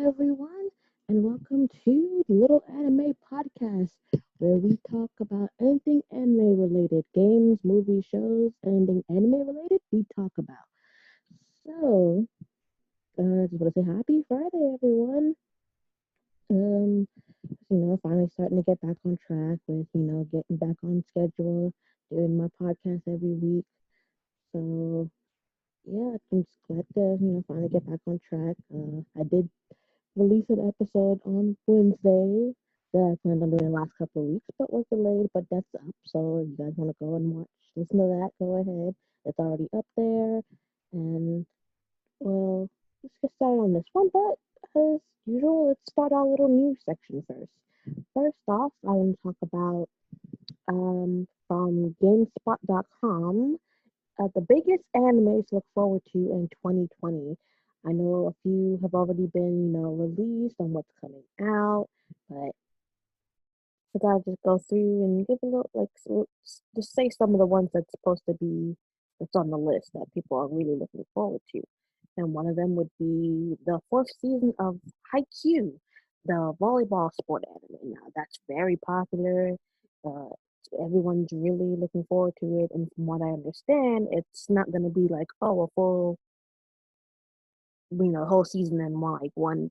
everyone, and welcome to the Little Anime Podcast, where we talk about anything anime related games, movies, shows, anything anime related, we talk about. So, I just want to say happy Friday, everyone. Um, finally starting to get back on track with, getting back on schedule, doing my podcast every week. So, yeah, I'm just glad to, finally get back on track. I did release an episode on Wednesday that I planned on doing the last couple of weeks, but was delayed. But that's up. So if you guys want to go and listen to that, go ahead. It's already up there. And well, let's get started on this one. But as usual, let's start our little news section first. First off, I want to talk about from GameSpot.com the biggest animes to look forward to in 2020. I know a few have already been, released on what's coming out, but I gotta just go through and give a little, just say some of the ones that's supposed to be, that's on the list that people are really looking forward to. And one of them would be the fourth season of Haikyuu, the volleyball sport anime. Now, that's very popular. Uh, Everyone's really looking forward to it. And from what I understand, it's not going to be like, oh, a full, whole season in one,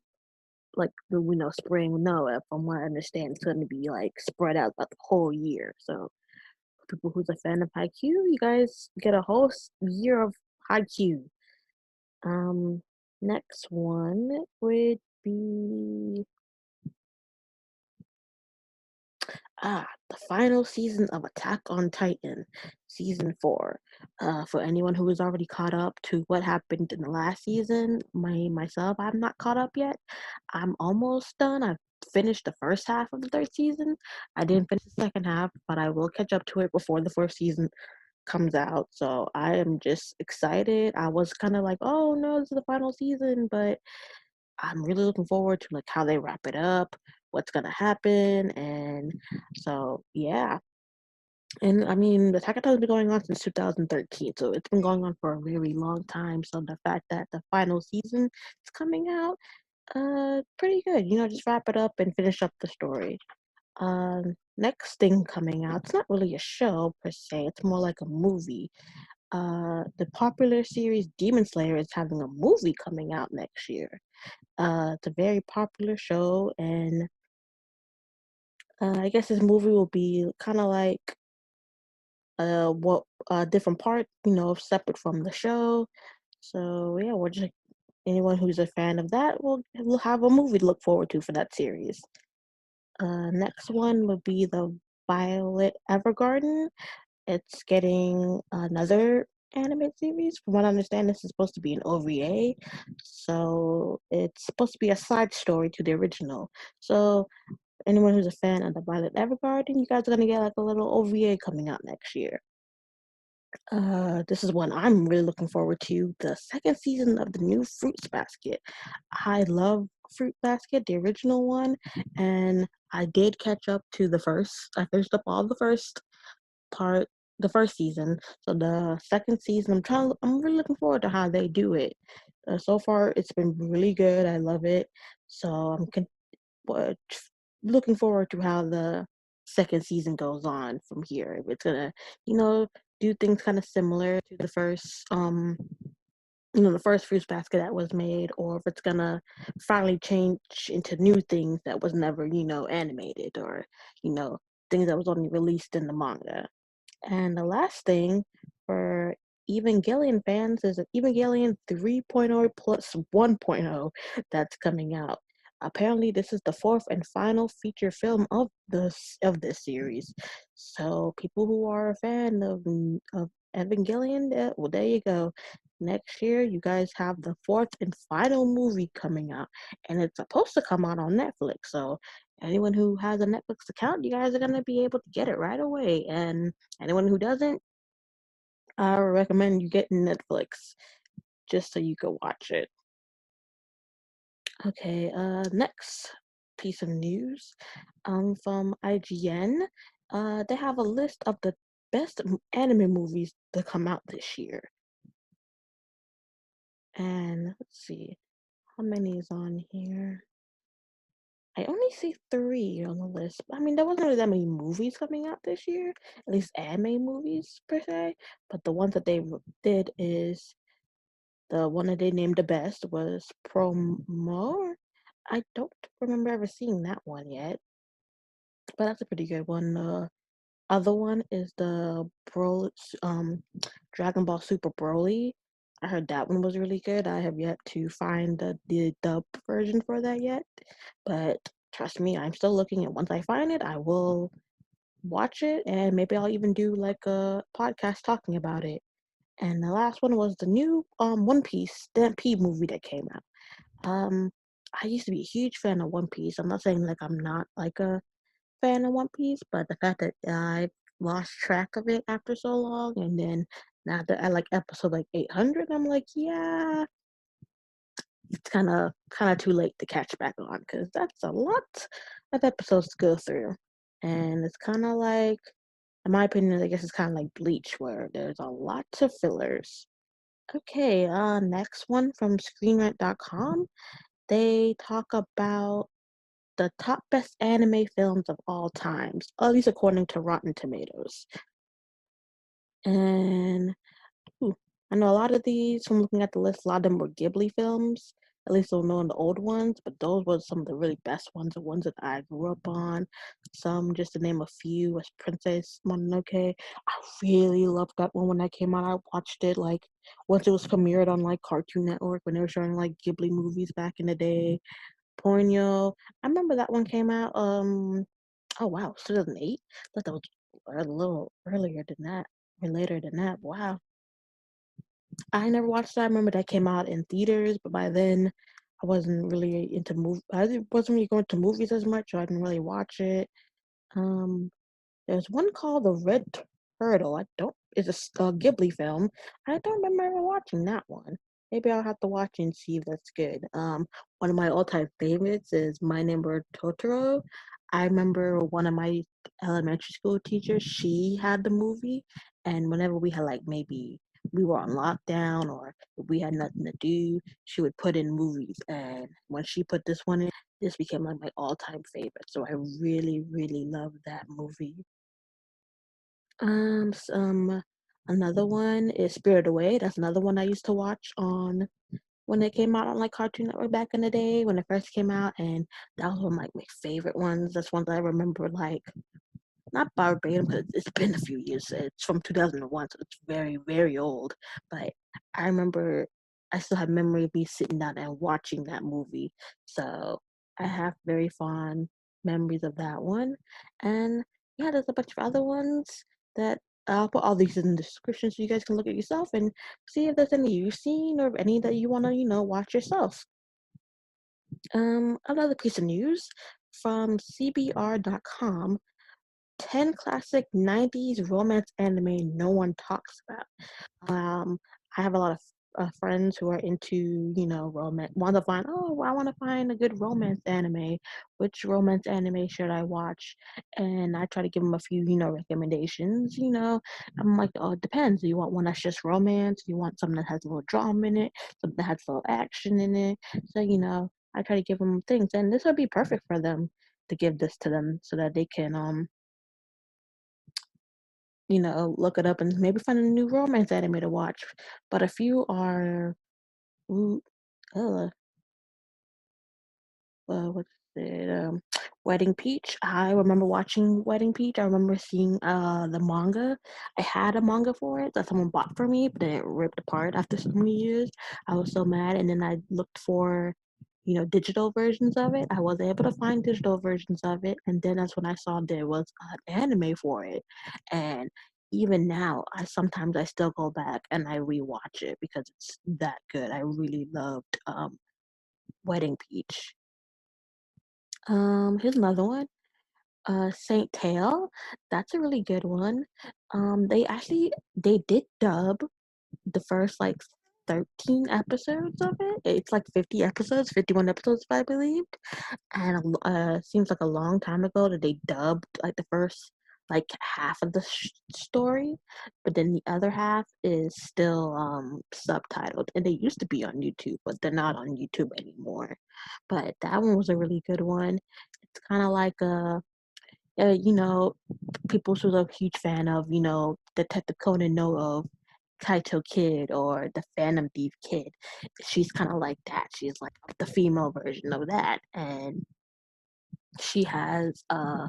like the, spring. No, from what I understand, it's going to be like spread out about the whole year. So, people who's a fan of Haikyuu, you guys get a whole year of Haikyuu. Um, Next one would be the final season of Attack on Titan, season 4. For anyone who is already caught up to what happened in the last season, myself, I'm not caught up yet. I'm almost done. I've finished the first half of the third season. I didn't finish the second half, but I will catch up to it before the fourth season comes out. So I am just excited. I was kind of like, oh no, this is the final season, but I'm really looking forward to like how they wrap it up, what's gonna happen, and so yeah. And I mean, the Attack on Titan's been going on since 2013, so it's been going on for a very long time. So the fact that the final season is coming out, pretty good. Just wrap it up and finish up the story. Next thing coming out, it's not really a show per se. It's more like a movie. The popular series Demon Slayer is having a movie coming out next year. It's a very popular show, and I guess this movie will be kind of like what different part, separate from the show. So yeah, we're just anyone who's a fan of that will have a movie to look forward to for that series. Next one would be the Violet Evergarden. It's getting another anime series. From what I understand, this is supposed to be an OVA, so it's supposed to be a side story to the original. So anyone who's a fan of the Violet Evergarden, you guys are gonna get like a little OVA coming out next year. This is one I'm really looking forward to. The second season of the new Fruits Basket. I love Fruit Basket, the original one, and I did catch up to the first. I finished up all the first part, the first season. So the second season, I'm really looking forward to how they do it. So far, it's been really good. I love it. So but looking forward to how the second season goes on from here. If it's gonna, you know, do things kind of similar to the first, the first Fruits Basket that was made, or if it's gonna finally change into new things that was never, animated, or you know, things that was only released in the manga. And the last thing for Evangelion fans is Evangelion 3.0 plus 1.0 that's coming out. Apparently, this is the fourth and final feature film of this series. So, people who are a fan of Evangelion, well, there you go. Next year, you guys have the fourth and final movie coming out, and it's supposed to come out on Netflix. So, anyone who has a Netflix account, you guys are gonna be able to get it right away. And anyone who doesn't, I recommend you getting Netflix just so you can watch it. Okay, next piece of news from IGN. They have a list of the best anime movies to come out this year. And let's see. How many is on here? I only see 3 on the list. I mean, there wasn't really that many movies coming out this year, at least anime movies per se. But the ones that they did is the one that they named the best was Promo. I don't remember ever seeing that one yet, but that's a pretty good one. The other one is the Dragon Ball Super Broly. I heard that one was really good. I have yet to find the dub version for that yet, but trust me, I'm still looking. And once I find it, I will watch it, and maybe I'll even do like a podcast talking about it. And the last one was the new One Piece Stampede movie that came out. Um, I used to be a huge fan of One Piece. I'm not saying like I'm not like a fan of One Piece, but the fact that I lost track of it after so long, and then now that I like episode like 800, I'm like, yeah, it's kind of too late to catch back on because that's a lot of episodes to go through, and it's kind of like, in my opinion, I guess it's kind of like Bleach, where there's a lot of fillers. Okay, next one from ScreenRant.com. They talk about the top best anime films of all times, at least according to Rotten Tomatoes. And ooh, I know a lot of these, from looking at the list, a lot of them were Ghibli films, at least those knowing the old ones, but those were some of the really best ones, the ones that I grew up on. Some, just to name a few, was Princess Mononoke. I really loved that one when that came out. I watched it like once it was premiered on like Cartoon Network when they were showing like Ghibli movies back in the day. Ponyo. I remember that one came out. Oh wow, 2008. Thought that was a little earlier than that, or later than that. Wow, I never watched that. I remember that came out in theaters, but by then I wasn't really into I wasn't really going to movies as much, so I didn't really watch it. Um, there's one called The Red Turtle. I don't. It's a Ghibli film. I don't remember ever watching that one. Maybe I'll have to watch it and see if that's good. One of my all-time favorites is My Neighbor Totoro. I remember one of my elementary school teachers. She had the movie, and whenever we had like maybe we were on lockdown or if we had nothing to do, she would put in movies. And when she put this one in, this became like my all-time favorite. So I really, really love that movie. Another one is Spirit Away. That's another one I used to watch on when it came out on like Cartoon Network back in the day when it first came out, and that was one of like my favorite ones. That's one that I remember like not verbatim because it's been a few years. It's from 2001, so it's very, very old. But I remember I still have memory of me sitting down and watching that movie. So I have very fond memories of that one. And yeah, there's a bunch of other ones that I'll put all these in the description so you guys can look at yourself and see if there's any you've seen or any that you want to, watch yourself. Another piece of news from CBR.com. 10 classic 90s romance anime no one talks about. I have a lot of friends who are into, romance, want to find, oh, I want to find a good romance anime. Which romance anime should I watch? And I try to give them a few, recommendations. I'm like, oh, it depends. Do you want one that's just romance? Do you want something that has a little drama in it? Something that has a little action in it? So, I try to give them things. And this would be perfect for them to give this to them so that they can, look it up and maybe find a new romance anime to watch. But a few are, ooh, uh, what's it? Wedding Peach. I remember watching Wedding Peach. I remember seeing the manga. I had a manga for it that someone bought for me, but then it ripped apart after so many years. I was so mad, and then I looked for, digital versions of it. I was able to find digital versions of it, and then that's when I saw there was an anime for it. And even now, I still go back and I rewatch it because it's that good. I really loved Wedding Peach. Here's another one. Saint Tail. That's a really good one. They did dub the first like 13 episodes of it. It's like 50 episodes, 51 episodes, if I believe. And seems like a long time ago that they dubbed like the first like half of the story, but then the other half is still subtitled. And they used to be on YouTube, but they're not on YouTube anymore. But that one was a really good one. It's kind of like you know, people who's a huge fan of, Detective Conan know of Kaito Kid or the Phantom Thief Kid. She's kind of like that. She's like the female version of that. And she has a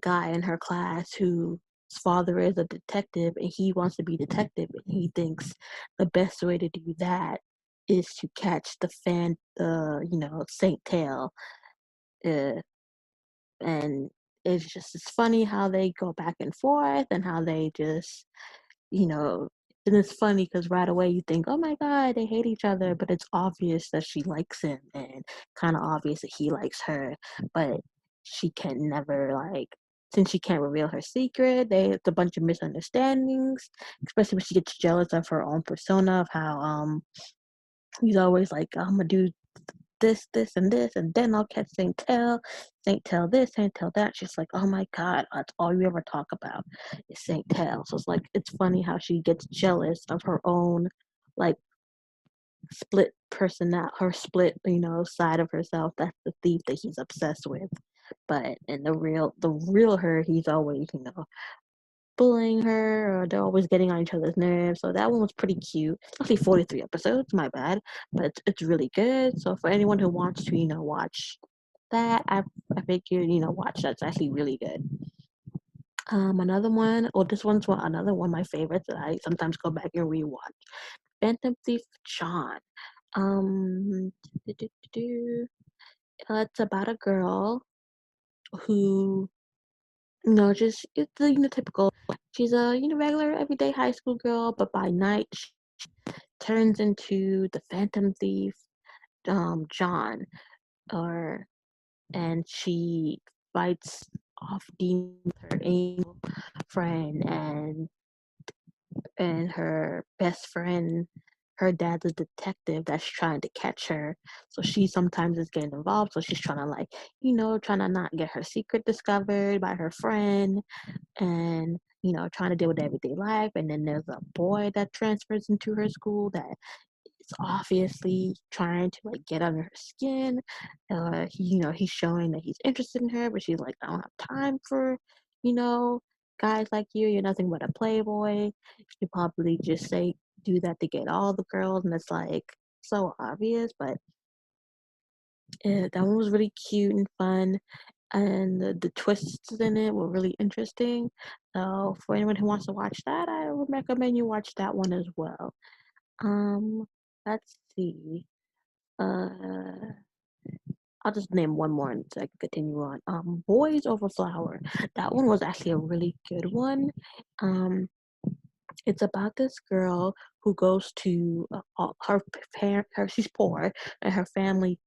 guy in her class whose father is a detective and he wants to be detective and he thinks the best way to do that is to catch Saint Tail. Uh, and it's funny how they go back and forth and how they just you know, and it's funny because right away you think, oh my God, they hate each other, but it's obvious that she likes him and kind of obvious that he likes her, but she can never since she can't reveal her secret, it's a bunch of misunderstandings, especially when she gets jealous of her own persona of how he's always like, I'm gonna do this, and this, and then I'll catch Saint Tail this, Saint Tail that. She's like, oh my God, that's all you ever talk about is Saint Tail. So it's funny how she gets jealous of her own, like, split her split, side of herself. That's the thief that he's obsessed with. But in the real her, he's always, bullying her or they're always getting on each other's nerves. So that one was pretty cute. It's only 43 episodes, my bad. But it's really good. So for anyone who wants to, watch that, I figured, watch that's actually really good. Another one, this one's another one of my favorites that I sometimes go back and rewatch. Phantom Thief John. Um it's about a girl who just it's the typical. She's a regular everyday high school girl, but by night she turns into the Phantom Thief, John, or and she fights off demons with her angel friend and her best friend. Her dad's a detective that's trying to catch her, so she sometimes is getting involved. So she's trying to trying to not get her secret discovered by her friend and trying to deal with everyday life. And then there's a boy that transfers into her school that is obviously trying to get under her skin. He's showing that he's interested in her, but she's like, I don't have time for you know guys like you. You're nothing but a playboy. You probably just say do that to get all the girls, and it's so obvious. But that one was really cute and fun, and the twists in it were really interesting. So for anyone who wants to watch that, I would recommend you watch that one as well. Um, let's see. Uh, I'll just name one more and so I can continue on. Boys Over Flower. That one was actually a really good one. Um, it's about this girl who goes to her parent. She's poor, and her family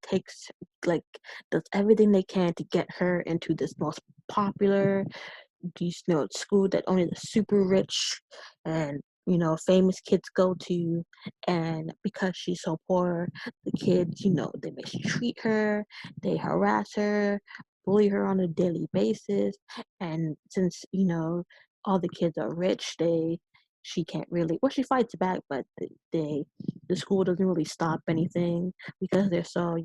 like does everything they can to get her into this most popular school that only the super rich and famous kids go to. And because she's so poor, the kids they mistreat her, they harass her, bully her on a daily basis. And since all the kids are rich, she can't really, well, she fights back, but the school doesn't really stop anything because they're so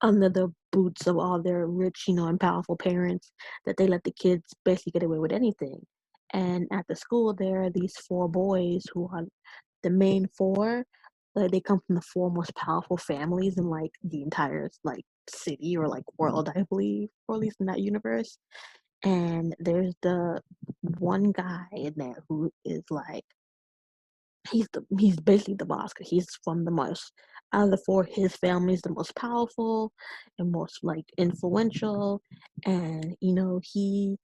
under the boots of all their rich, and powerful parents, that they let the kids basically get away with anything. And at the school, there are these four boys who are the main four. They come from the four most powerful families in the entire city or world, I believe, or at least in that universe. And there's the one guy in there who is he's basically the boss because he's from the most out of the four. His family is the most powerful and most influential, and he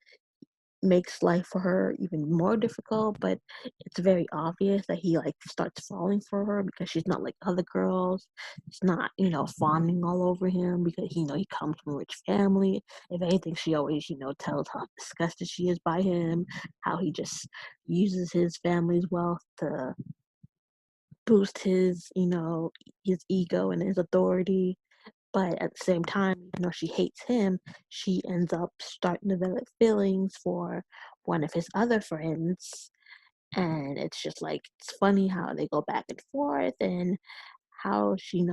makes life for her even more difficult. But it's very obvious that he starts falling for her because she's not like other girls. She's not fawning all over him because he comes from a rich family. If anything, she always tells how disgusted she is by him, how he just uses his family's wealth to boost his ego and his authority. But at the same time, even though she hates him, she ends up starting to develop feelings for one of his other friends. And it's just like it's funny how they go back and forth, and how she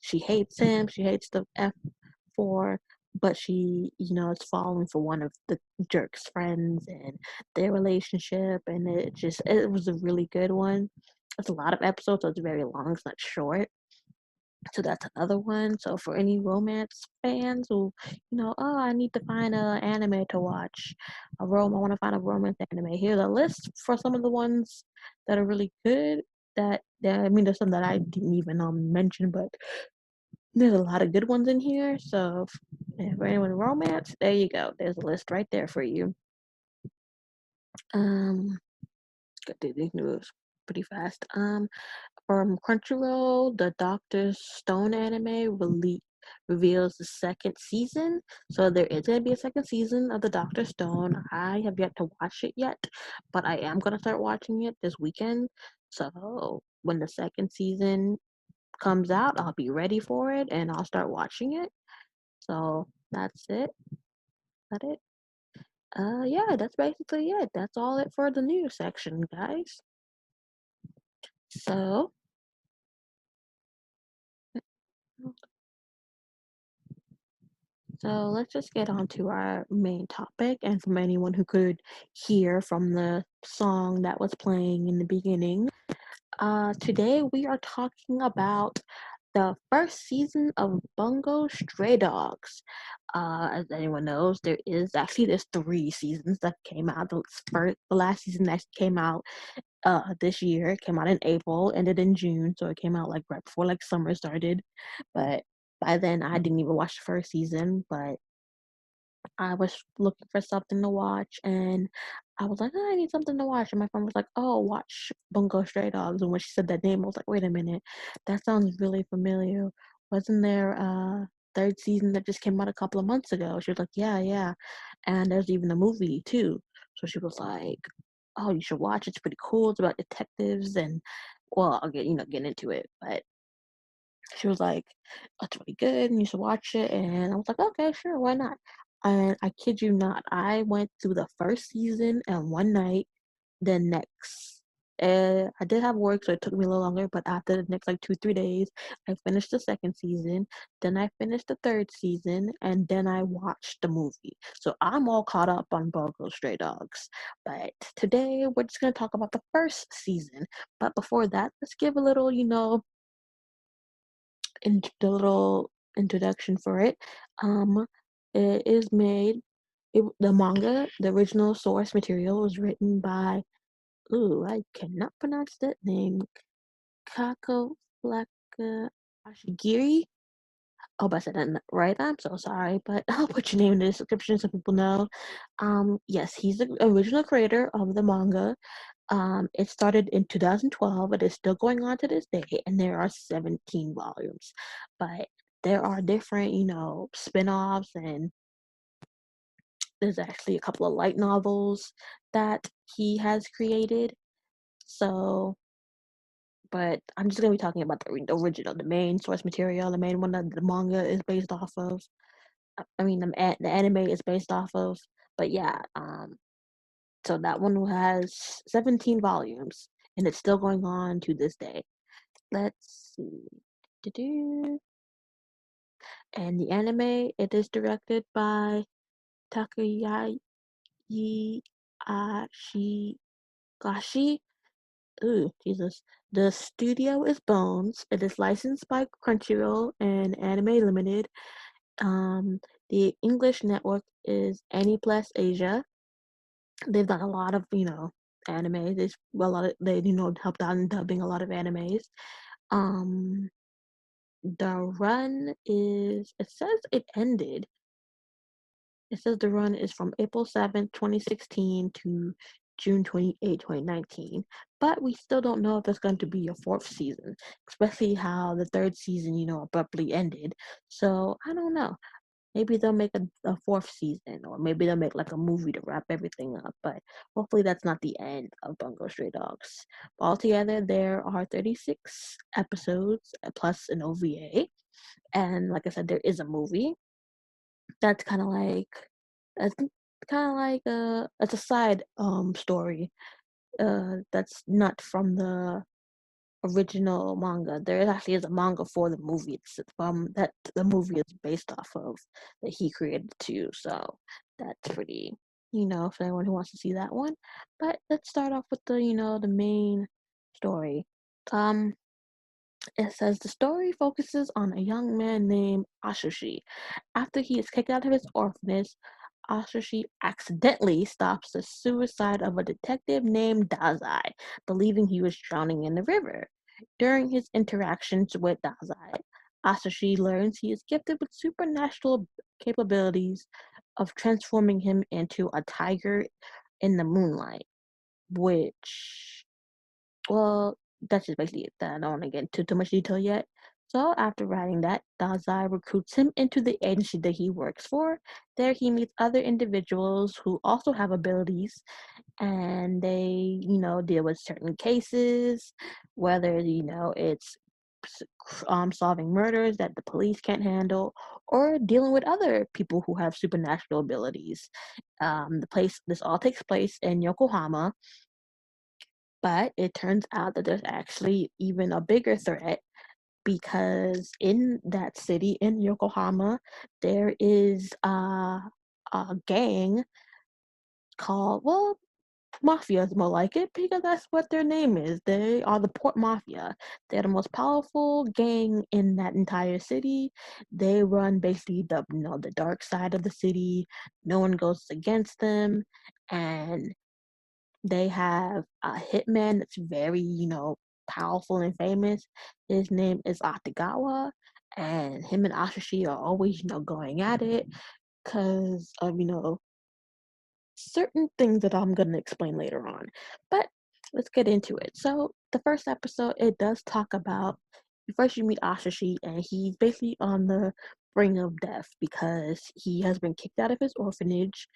she hates him, she hates the F4, but she is falling for one of the jerk's friends and their relationship, and it was a really good one. It's a lot of episodes, so it's very long, it's not short. So that's another one. So for any romance fans who, oh, I need to find a anime to watch, I want to find a romance anime. Here's a list for some of the ones that are really good. I mean, there's some that I didn't even mention, but there's a lot of good ones in here. So for anyone romance, there you go. There's a list right there for you. Um, Got to these news pretty fast. From Crunchyroll, the Doctor Stone anime reveals the second season. So there is going to be a second season of the Doctor Stone. I have yet to watch it yet, but I am going to start watching it this weekend. So when the second season comes out, I'll be ready for it and I'll start watching it. So that's it. That it. Yeah, that's basically it. That's all it for the news section, guys. So So let's just get on to our main topic. And from anyone who could hear from the song that was playing in the beginning, today we are talking about the first season of Bungo Stray Dogs. As anyone knows, there's 3 seasons that came out. The last season that came out this year, it came out in April, ended in June, so it came out like right before like summer started. But by then I didn't even watch the first season, but I was looking for something to watch, and I was like, "Oh, I need something to watch." And my friend was like, "Oh, watch Bungo Stray Dogs." And when she said that name, I was like, "Wait a minute, that sounds really familiar. Wasn't there a third season that just came out a couple of months ago?" She was like, "Yeah, yeah." And there's even a movie too. So she was like, "Oh, you should watch. It's pretty cool. It's about detectives and well, I'll get into it, but she was like, "It's really good and you should watch it." And I was like, "Okay, sure, why not?" And I kid you not, I went through the first season in one night, then next. I did have work, so it took me a little longer, but after the next like 2, 3 days, I finished the second season, then I finished the third season, and then I watched the movie. So I'm all caught up on Bungo Stray Dogs. But today we're just gonna talk about the first season. But before that, let's give a little, the little introduction for it. Um, it is made. The manga, the original source material, was written by. Ooh, I cannot pronounce that name. Kako Flaka Ashigiri. I hope I said that right. I'm so sorry, but I'll put your name in the description so people know. Yes, he's the original creator of the manga. It started in 2012. It is still going on to this day, and there are 17 volumes. But there are different, spin-offs, and there's actually a couple of light novels that he has created. So, but I'm just gonna be talking about the original, the main source material, the main one that the manga is based off of. I mean, the anime is based off of. But yeah, so that one has 17 volumes, and it's still going on to this day. Let's see. Do-do. And the anime, it is directed by Takayuki Ashigashi. Ooh, Jesus. The studio is Bones. It is licensed by Crunchyroll and Anime Limited. The English network is Aniplex Asia. They've done a lot of, anime. They helped out in dubbing a lot of animes. Um, the run is, it says it ended. It says the run is from April 7th, 2016 to June 28th, 2019. But we still don't know if there's going to be a fourth season, especially how the third season, abruptly ended. So I don't know. Maybe they'll make a fourth season, or maybe they'll make like a movie to wrap everything up. But hopefully that's not the end of Bungo Stray Dogs. Altogether, there are 36 episodes plus an OVA. And like I said, there is a movie that's it's kind of like it's a side story that's not from the original manga. There actually is a manga for the movie that the movie is based off of that he created too. So that's pretty, for anyone who wants to see that one. But let's start off with the main story. Um, it says the story focuses on a young man named Ashishi. After he is kicked out of his orphanage, Ashishi accidentally stops the suicide of a detective named Dazai, believing he was drowning in the river. During his interactions with Dazai, Asashi learns he is gifted with supernatural capabilities of transforming him into a tiger in the moonlight, which, well, that's just basically it. I don't want to get into too much detail yet. So after writing that, Dazai recruits him into the agency that he works for. There he meets other individuals who also have abilities, and they, deal with certain cases, whether, it's solving murders that the police can't handle, or dealing with other people who have supernatural abilities. This all takes place in Yokohama, but it turns out that there's actually even a bigger threat because in that city, in Yokohama, there is a gang called, well, Mafia is more like it because that's what their name is. They are the Port Mafia. They're the most powerful gang in that entire city. They run basically the dark side of the city. No one goes against them, and they have a hitman that's very, powerful and famous. His name is Atagawa, and him and Ashishi are always, going at it because of, certain things that I'm going to explain later on. But let's get into it. So, the first episode, it does talk about first you meet Ashishi, and he's basically on the brink of death because he has been kicked out of his orphanage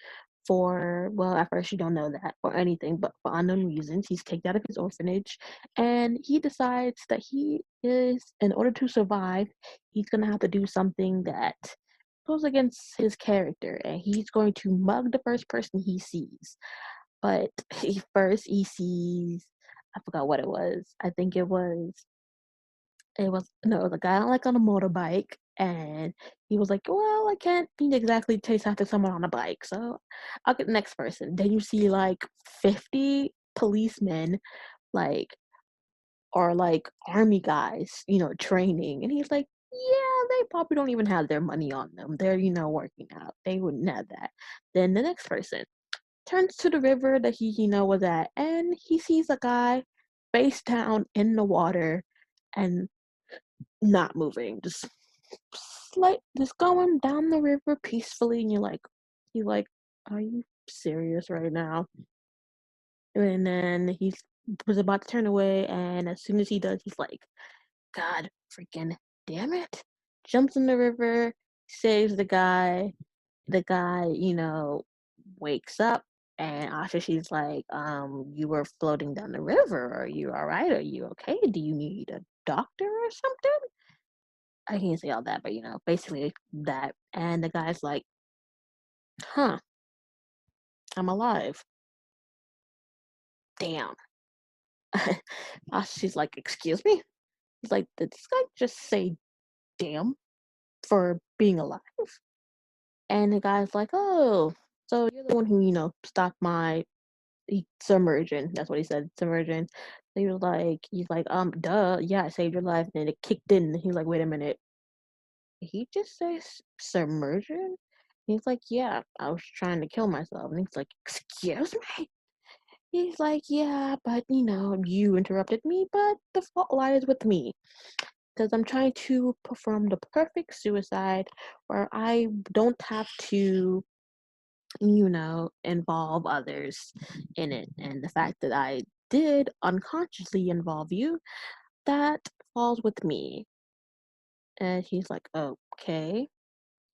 for, well, at first you don't know that or anything, but for unknown reasons, he's kicked out of his orphanage, and he decides that in order to survive, he's going to have to do something that goes against his character, and he's going to mug the first person he sees. But he sees, I forgot what it was. I think it was no, it was a guy like on a motorbike, and he was like, "Well, I can't exactly chase after someone on a bike, so I'll get the next person." Then you see like 50 policemen, like or like army guys, training, and he's like, "Yeah, they probably don't even have their money on them. They're working out. They wouldn't have that." Then the next person turns to the river that he was at, and he sees a guy face down in the water and not moving, just going down the river peacefully, and you're like, are you serious right now? And then he was about to turn away, and as soon as he does, he's like, God freaking damn it. Jumps in the river, saves the guy. The guy, wakes up, and after she's like, you were floating down the river. Are you all right? Are you okay? Do you need a doctor or something? I can't say all that, but basically that. And the guy's like, huh, I'm alive. Damn. She's like, excuse me? He's like, did this guy just say damn for being alive? And the guy's like, oh, so you're the one who, stopped my submersion. That's what he said, submersion. He's like, duh, yeah, I saved your life. And then it kicked in. And he's like, wait a minute. Did he just say submersion? He's like, yeah, I was trying to kill myself. And he's like, excuse me? He's like, yeah, but you interrupted me, but the fault lies with me. Because I'm trying to perform the perfect suicide where I don't have to, involve others in it. And the fact that I did unconsciously involve you, that falls with me. And he's like, okay.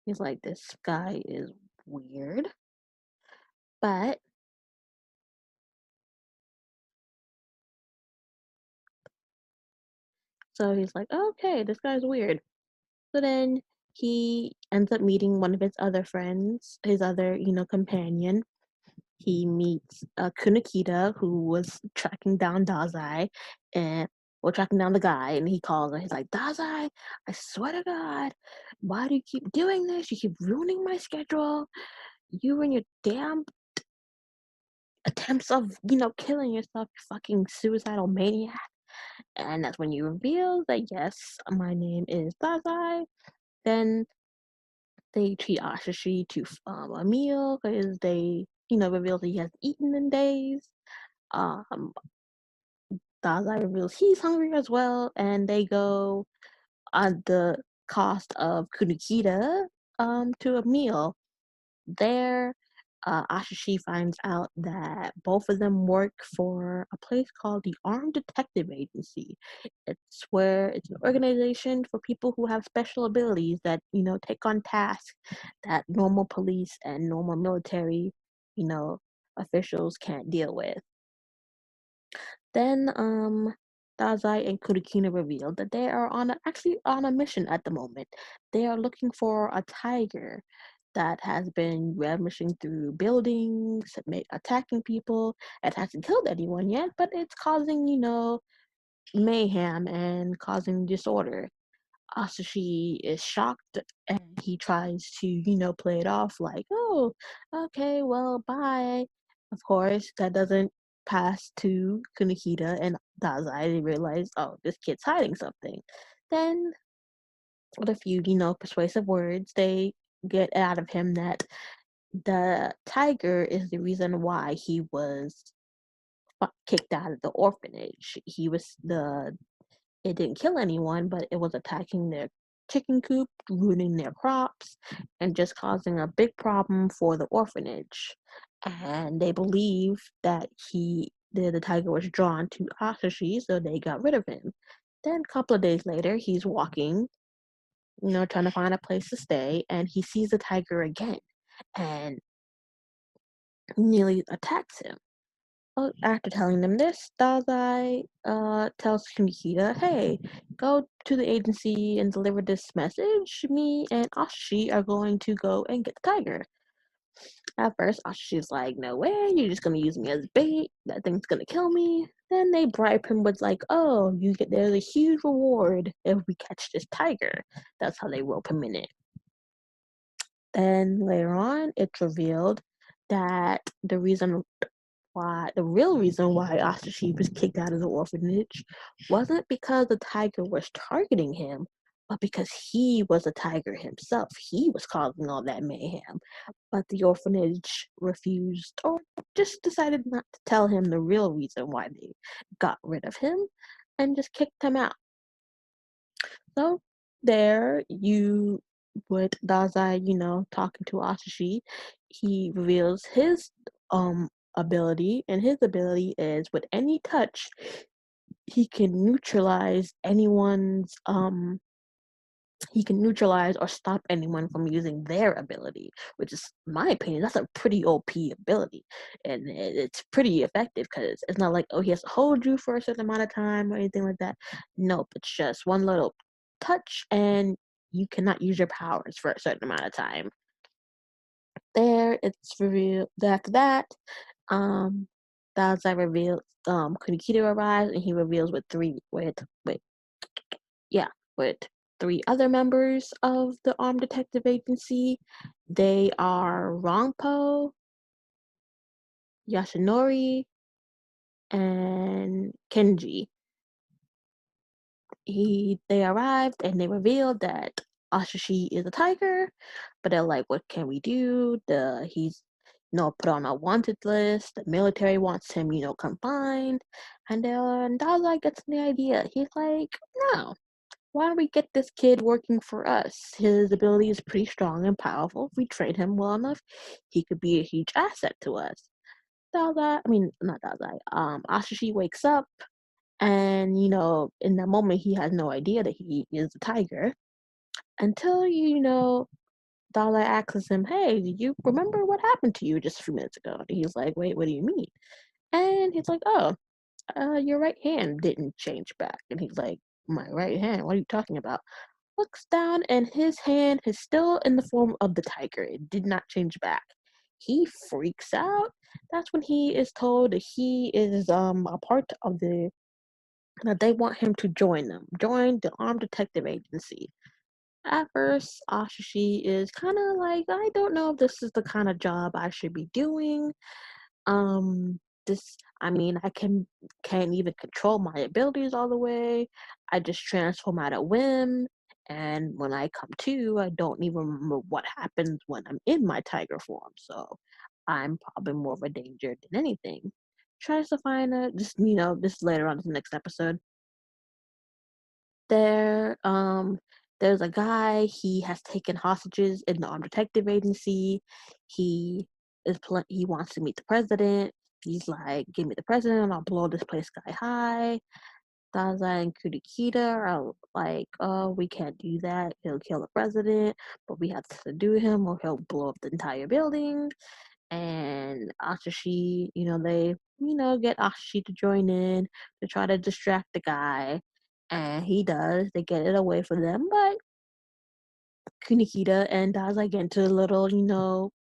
He's like, this guy is weird. But so he's like, okay, this guy's weird. So then he ends up meeting one of his other friends, his other, companion. He meets Kunakita, who was tracking down Dazai, and tracking down the guy, and he calls her. He's like, Dazai, I swear to God, why do you keep doing this? You keep ruining my schedule. You and your damn attempts of, killing yourself, you fucking suicidal maniac. And that's when you reveal that, yes, my name is Dazai. Then they treat Ashishi to a meal because they, reveal that he hasn't eaten in days. Um, Dazai reveals he's hungry as well, and they go on the cost of Kunikita to a meal. There, Ashishi finds out that both of them work for a place called the Armed Detective Agency. It's an organization for people who have special abilities that, take on tasks that normal police and normal military, you know, officials can't deal with. Then, Dazai and Kurikina reveal that they are actually on a mission at the moment. They are looking for a tiger that has been ravaging through buildings, attacking people. It hasn't killed anyone yet, but it's causing, mayhem and causing disorder. Asashi is shocked and he tries to, play it off like, oh, okay, well, bye. Of course, that doesn't pass to Kunihita and Dazai. They realize, oh, this kid's hiding something. Then, with a few, persuasive words, they get out of him that the tiger is the reason why he was kicked out of the orphanage. It didn't kill anyone, but it was attacking their chicken coop, ruining their crops, and just causing a big problem for the orphanage. And they believe that the tiger was drawn to Asashi, so they got rid of him. Then a couple of days later, he's walking, trying to find a place to stay, and he sees the tiger again and nearly attacks him. Well, after telling them this, Dazai tells Shinichita, hey, go to the agency and deliver this message. Me and Ashi are going to go and get the tiger. At first, Ashi's like, no way, you're just going to use me as bait. That thing's going to kill me. Then they bribe him with like, oh, there's a huge reward if we catch this tiger. That's how they rope him in it. Then later on, it's revealed that the real reason why Asashi was kicked out of the orphanage wasn't because the tiger was targeting him, but because he was a tiger himself. He was causing all that mayhem. But the orphanage refused or just decided not to tell him the real reason why they got rid of him and just kicked him out. So there you with Dazai, talking to Asashi, he reveals his ability, and his ability is with any touch, he can he can neutralize or stop anyone from using their ability, which is, in my opinion, that's a pretty OP ability. And it's pretty effective because it's not like, oh, he has to hold you for a certain amount of time or anything like that. Nope, it's just one little touch and you cannot use your powers for a certain amount of time. There, it's revealed after that, um, Dazai reveals, Kunikita arrives and he reveals yeah, with three other members of the Armed Detective Agency. They are Rangpo, Yasunori, and Kenji. They arrived and they revealed that Ashishi is a tiger, but they're like, what can we do? He's put on a wanted list. The military wants him, confined. And then Dazai gets the idea. He's like, no, why don't we get this kid working for us? His ability is pretty strong and powerful. If we train him well enough, he could be a huge asset to us. Not Dazai. Ashishi wakes up and, in that moment, he has no idea that he is a tiger until, Dala asks him, hey, do you remember what happened to you just a few minutes ago? And he's like, wait, what do you mean? And he's like, oh, your right hand didn't change back. And he's like, my right hand? What are you talking about? looks down and his hand is still in the form of the tiger. It did not change back. He freaks out. That's when he is told that he is a part of the that they want him to join the armed detective agency. At first, Ashishi is kind of like, I don't know if this is the kind of job I should be doing. Um, I mean, can't even control my abilities all the way. I just transform at a whim, and when I come to, I don't even remember what happens when I'm in my tiger form. So, I'm probably more of a danger than anything. Tries to find a just this later on in the next episode. There, there's a guy. He has taken hostages in the armed detective agency. He he wants to meet the president. He's like, "Give me the president, I'll blow this place sky high." Daza and Kurikita are like, "Oh, we can't do that. He'll kill the president, but we have to subdue him, or he'll blow up the entire building." And Ashishi, they, get Ashishi to join in to try to distract the guy. And he does. They get it away from them, but Kunikita and Daza get into a little,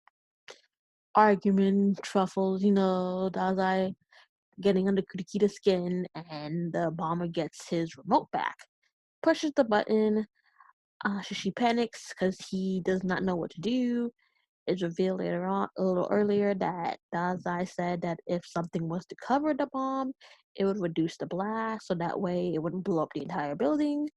argument, truffles, Daza getting under Kunikita's skin, and the bomber gets his remote back. Pushes the button. Ashishi panics because he does not know what to do. It's revealed later on, a little earlier, that Dazai said that if something was to cover the bomb, it would reduce the blast, so that way it wouldn't blow up the entire building.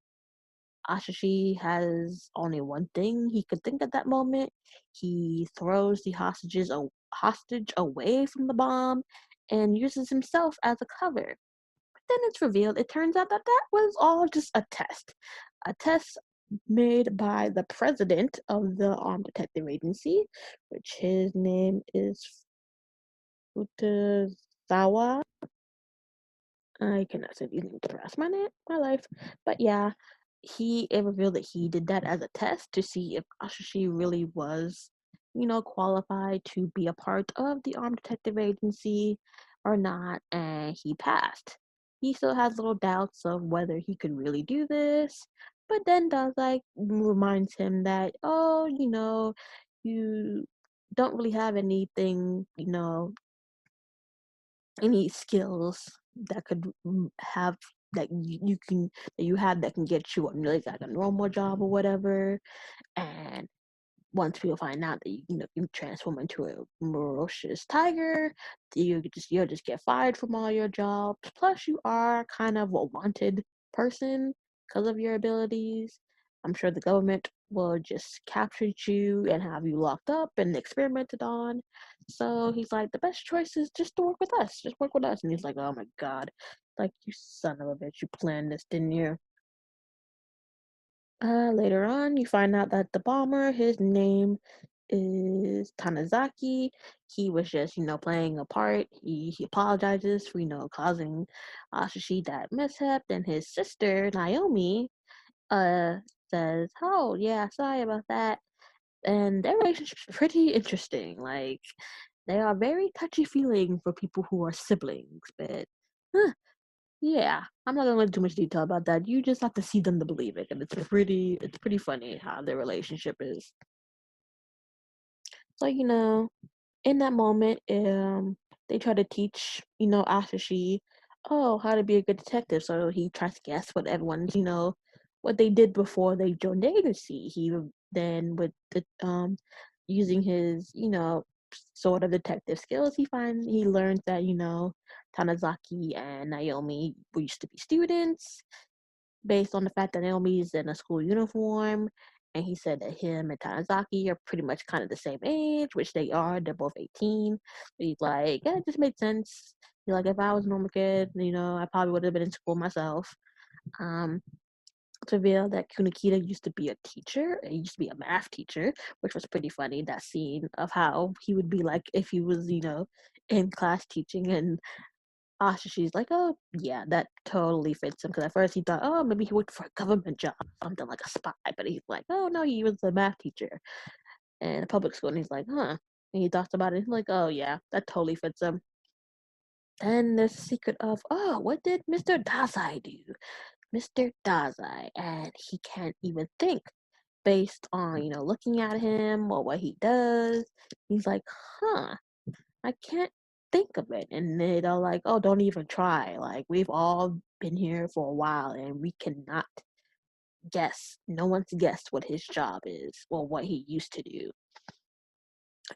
Ashishi has only one thing he could think at that moment. He throws the hostage away from the bomb and uses himself as a cover. Then it's revealed, it turns out that that was all just a test made by the president of the Armed Detective Agency, which his name is Futazawa. I cannot say these names for the rest of my life, but yeah, it revealed that he did that as a test to see if Ashishi really was, qualified to be a part of the Armed Detective Agency or not, and he passed. He still has little doubts of whether he could really do this, but then does like reminds him that, oh, you don't really have anything, any skills that could have that you can that you have that can get you on like a normal job or whatever. And once people find out that you transform into a ferocious tiger, you'll just get fired from all your jobs. Plus, you are kind of a wanted person because of your abilities. I'm sure the government will just capture you and have you locked up and experimented on. So he's like, the best choice is just to work with us. Just work with us. And he's like, oh my god, like you son of a bitch, you planned this, didn't you? Later on, you find out that the bomber, his name is Tanazaki. He was just, playing a part. He apologizes for, causing Ashishi that mishap. Then his sister, Naomi, uh, says, oh, yeah, sorry about that. And their relationship's pretty interesting. Like, they are very touchy-feeling for people who are siblings, but huh, yeah, I'm not gonna go into too much detail about that. You just have to see them to believe it, and it's pretty funny how their relationship is. So in that moment, they try to teach Asashi, oh, how to be a good detective. So he tries to guess what everyone's what they did before they joined the agency. Then with the using his sort of detective skills, he learns that Tanazaki and Naomi used to be students based on the fact that Naomi's in a school uniform. And he said that him and Tanizaki are pretty much kind of the same age, which they are. They're both 18. He's like, yeah, it just made sense. He's like, if I was a normal kid, I probably would have been in school myself. Um, to reveal that Kunikita used to be a teacher. He used to be a math teacher, which was pretty funny. That scene of how he would be like if he was, in class teaching, and she's like, oh, yeah, that totally fits him. Because at first he thought, oh, maybe he worked for a government job, something like a spy. But he's like, oh, no, he was a math teacher in a public school. And he's like, huh. And he talks about it. He's like, oh, yeah, that totally fits him. And there's a secret of, oh, what did Mr. Dasai do? Mr. Dazai, and he can't even think based on, looking at him or what he does. He's like, huh, I can't think of it. And they're like, oh, don't even try. Like, we've all been here for a while and we cannot guess. No one's guessed what his job is or what he used to do.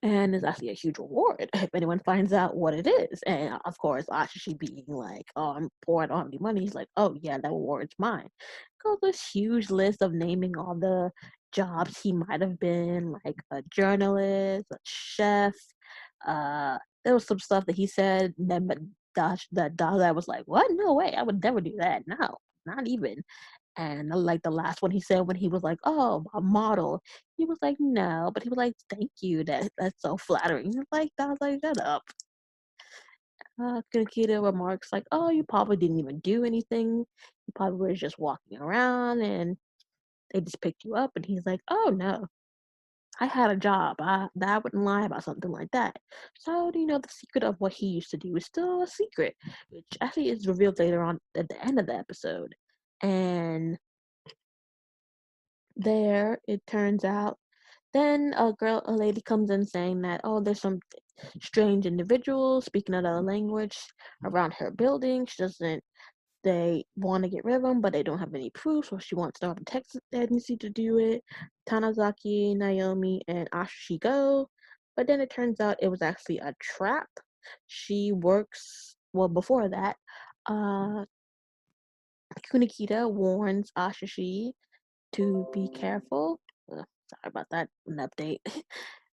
And it's actually a huge reward if anyone finds out what it is. And of course, Ashishi being like, "Oh, I'm poor, I don't have any money." He's like, "Oh yeah, that reward's mine." Goes this huge list of naming all the jobs he might have been, like a journalist, a chef. There was some stuff that he said that Daza was like, "What? No way! I would never do that. No, not even." And like the last one he said when he was like, "Oh, a model," he was like, "No," but he was like, "Thank you, that's so flattering." He was like, "I was like, shut up." Kakita remarks like, "Oh, you probably didn't even do anything. You probably were just walking around, and they just picked you up." And he's like, "Oh no, I had a job. I wouldn't lie about something like that." So the secret of what he used to do is still a secret, which actually is revealed later on at the end of the episode. And there, it turns out. Then a lady comes in saying that, oh, there's some strange individuals speaking another language around her building. She doesn't. They want to get rid of them, but they don't have any proof, so she wants to start a Texas agency to do it. Tanazaki, Naomi, and Ashi go, but then it turns out it was actually a trap. She works. Well, before that, uh, Kunikita warns Ashishi to be careful. Sorry about that. An update.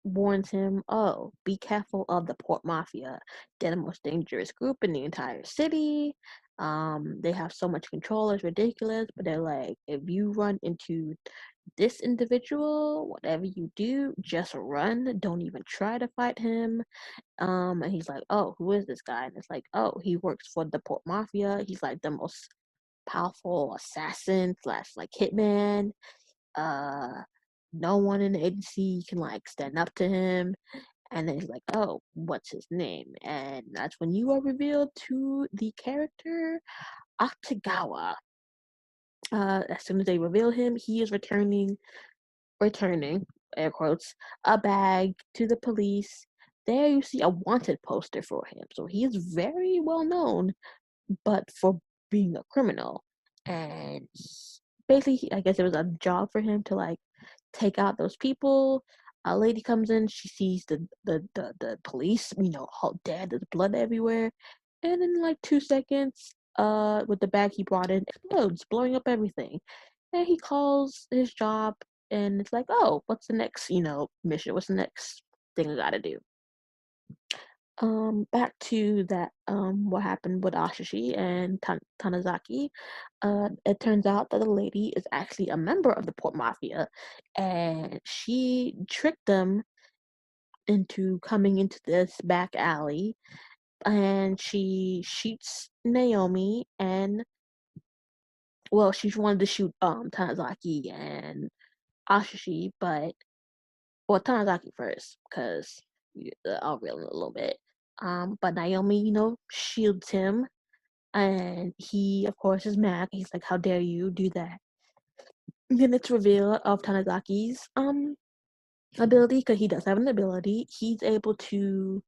Warns him, oh, be careful of the Port Mafia. They're the most dangerous group in the entire city. They have so much control, it's ridiculous. But they're like, if you run into this individual, whatever you do, just run. Don't even try to fight him. And he's like, oh, who is this guy? And it's like, oh, he works for the Port Mafia. He's like the most powerful assassin slash like hitman. uh no one in the agency can like stand up to him. And then he's like, oh, what's his name? And that's when you are revealed to the character Akutagawa. As soon as they reveal him, he is returning, air quotes, a bag to the police. There you see a wanted poster for him, so he is very well known, but for being a criminal. And basically, I guess it was a job for him to like take out those people. A lady comes in, she sees the police, all dead, there's blood everywhere. And in like 2 seconds, with the bag he brought in, explodes, blowing up everything. And he calls his job and it's like, oh, what's the next, mission? What's the next thing I gotta do? Back to that, what happened with Ashishi and Tanazaki. It turns out that the lady is actually a member of the Port Mafia, and she tricked them into coming into this back alley, and she shoots Naomi, and well, she wanted to shoot Tanazaki and Ashishi, but well, Tanazaki first, because I'll reel in a little bit. But Naomi, shields him, and he, of course, is mad. He's like, "How dare you do that?" And then it's revealed of Tanazaki's ability, because he does have an ability. He's able to.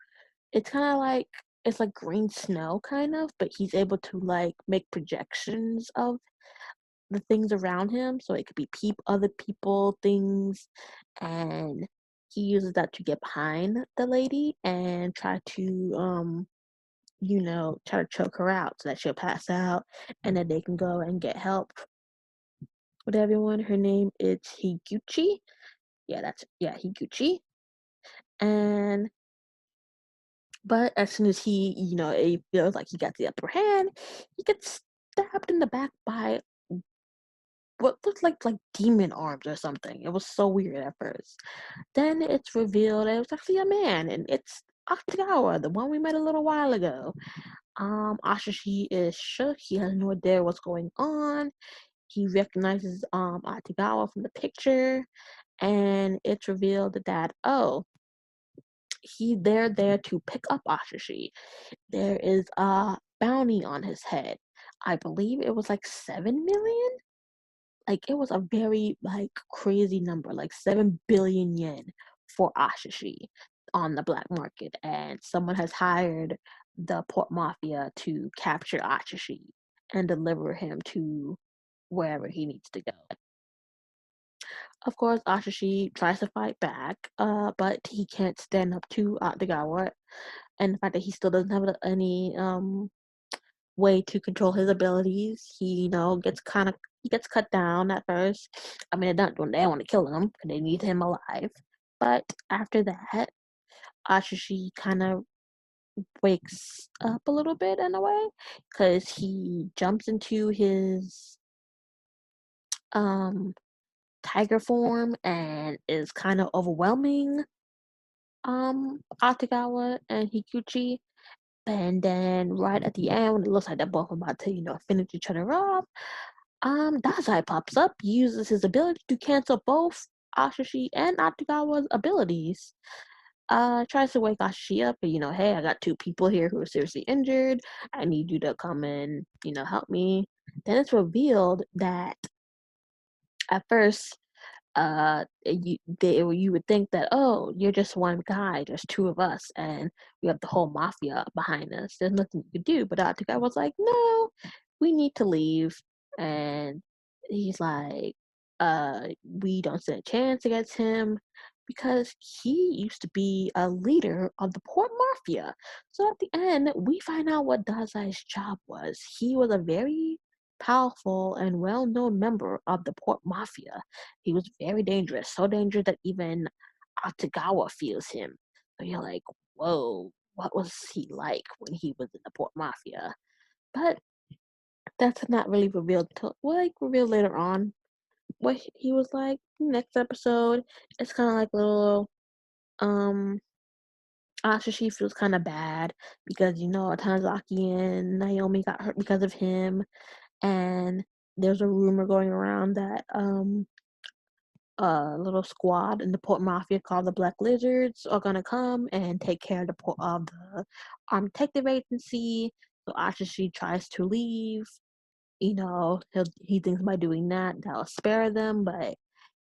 It's kind of like it's like green snow, kind of, but he's able to like make projections of the things around him, so it could be other people, things, and he uses that to get behind the lady and try to try to choke her out so that she'll pass out, and then they can go and get help with everyone. Her name is Higuchi. Yeah, Higuchi. And but as soon as he feels like he got the upper hand, he gets stabbed in the back by what looked like demon arms or something. It was so weird at first. Then it's revealed that it was actually a man, and it's Akutagawa, the one we met a little while ago. Ashishi is shook. He has no idea what's going on. He recognizes Akutagawa from the picture, and it's revealed that, oh, they're there to pick up Ashishi. There is a bounty on his head. I believe it was like 7 million. Like it was a very like crazy number, like 7 billion yen for Ashishi on the black market, and someone has hired the port mafia to capture Ashishi and deliver him to wherever he needs to go. Of course, Ashishi tries to fight back, but he can't stand up to Atagawa, and the fact that he still doesn't have any way to control his abilities. He, he gets cut down at first. I mean, they want to kill him because they need him alive. But after that, Ashishi kind of wakes up a little bit in a way because he jumps into his um tiger form and is kind of overwhelming Atagawa and Higuchi. And then right at the end, when it looks like they're both about to, finish each other off, Dazai pops up, uses his ability to cancel both Ashishi and Atagawa's abilities. Tries to wake Ashishi up, but hey, I got two people here who are seriously injured. I need you to come and, help me. Then it's revealed that at first you would think that, oh, you're just one guy, there's two of us, and we have the whole mafia behind us, there's nothing you could do. But Atagawa was like, no, we need to leave. And he's like, we don't stand a chance against him because he used to be a leader of the port mafia. So at the end, we find out what Dazai's job was. He was a very powerful and well-known member of the port mafia. He was very dangerous, so dangerous that even Atagawa feels him. So you're like, whoa, what was he like when he was in the port mafia? But that's not really revealed till, well, like, revealed later on. What he was like next episode, it's kind of like a little um Ashishi feels kind of bad because Tanizaki and Naomi got hurt because of him, and there's a rumor going around that a little squad in the port mafia called the Black Lizards are gonna come and take care of the armed detective agency. So Ashishi tries to leave. He thinks by doing that that'll spare them, but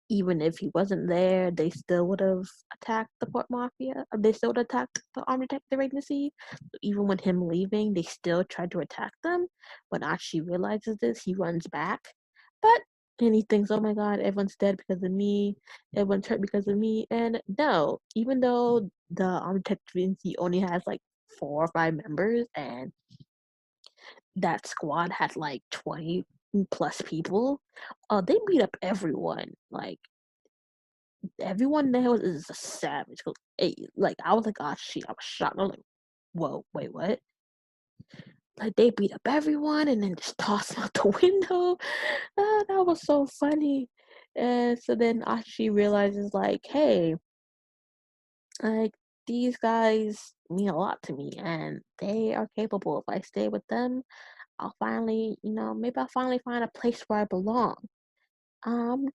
even if he wasn't there, they still would have attacked the port mafia. They still would have attacked the armed detective agency. So even with him leaving, they still tried to attack them. When Ashi realizes this, he runs back. But and he thinks, oh my god, everyone's dead because of me. Everyone's hurt because of me. And no, even though the armed detective agency only has like 4 or 5 members, and that squad had like 20 plus people, they beat up everyone. Like everyone there is a savage. Like I was like, oh shit, I was shocked. I was like, whoa, wait, what? Like they beat up everyone and then just tossed them out the window. That was so funny. And so then Ashi realizes like, hey, like these guys mean a lot to me and they are capable. If I stay with them, I'll finally, maybe I'll finally find a place where I belong.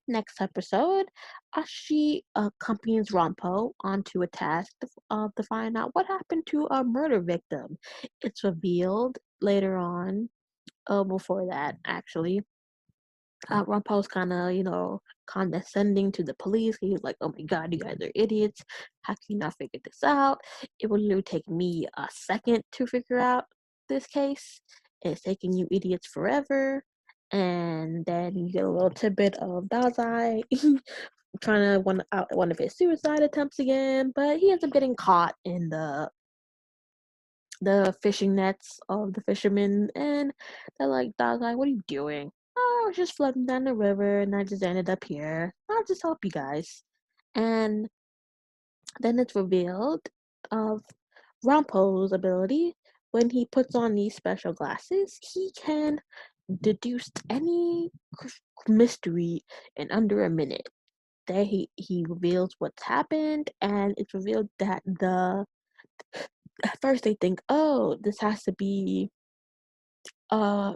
Next episode, Ashi accompanies Rampo onto a task to find out what happened to a murder victim. It's revealed later on, before that, actually. Rampo's kind of, condescending to the police. He's like, oh my god, you guys are idiots. How can you not figure this out? It would literally take me a second to figure out this case. It's taking you idiots forever. And then you get a little tidbit of Dazai trying to out one of his suicide attempts again, but he ends up getting caught in the fishing nets of the fishermen, and they're like, Dazai, what are you doing? Oh, I was just floating down the river, and I just ended up here. I'll just help you guys. And then it's revealed of Rampo's ability. When he puts on these special glasses, he can deduce any mystery in under a minute. There he reveals what's happened, and it's revealed that at first they think, oh, this has to be uh,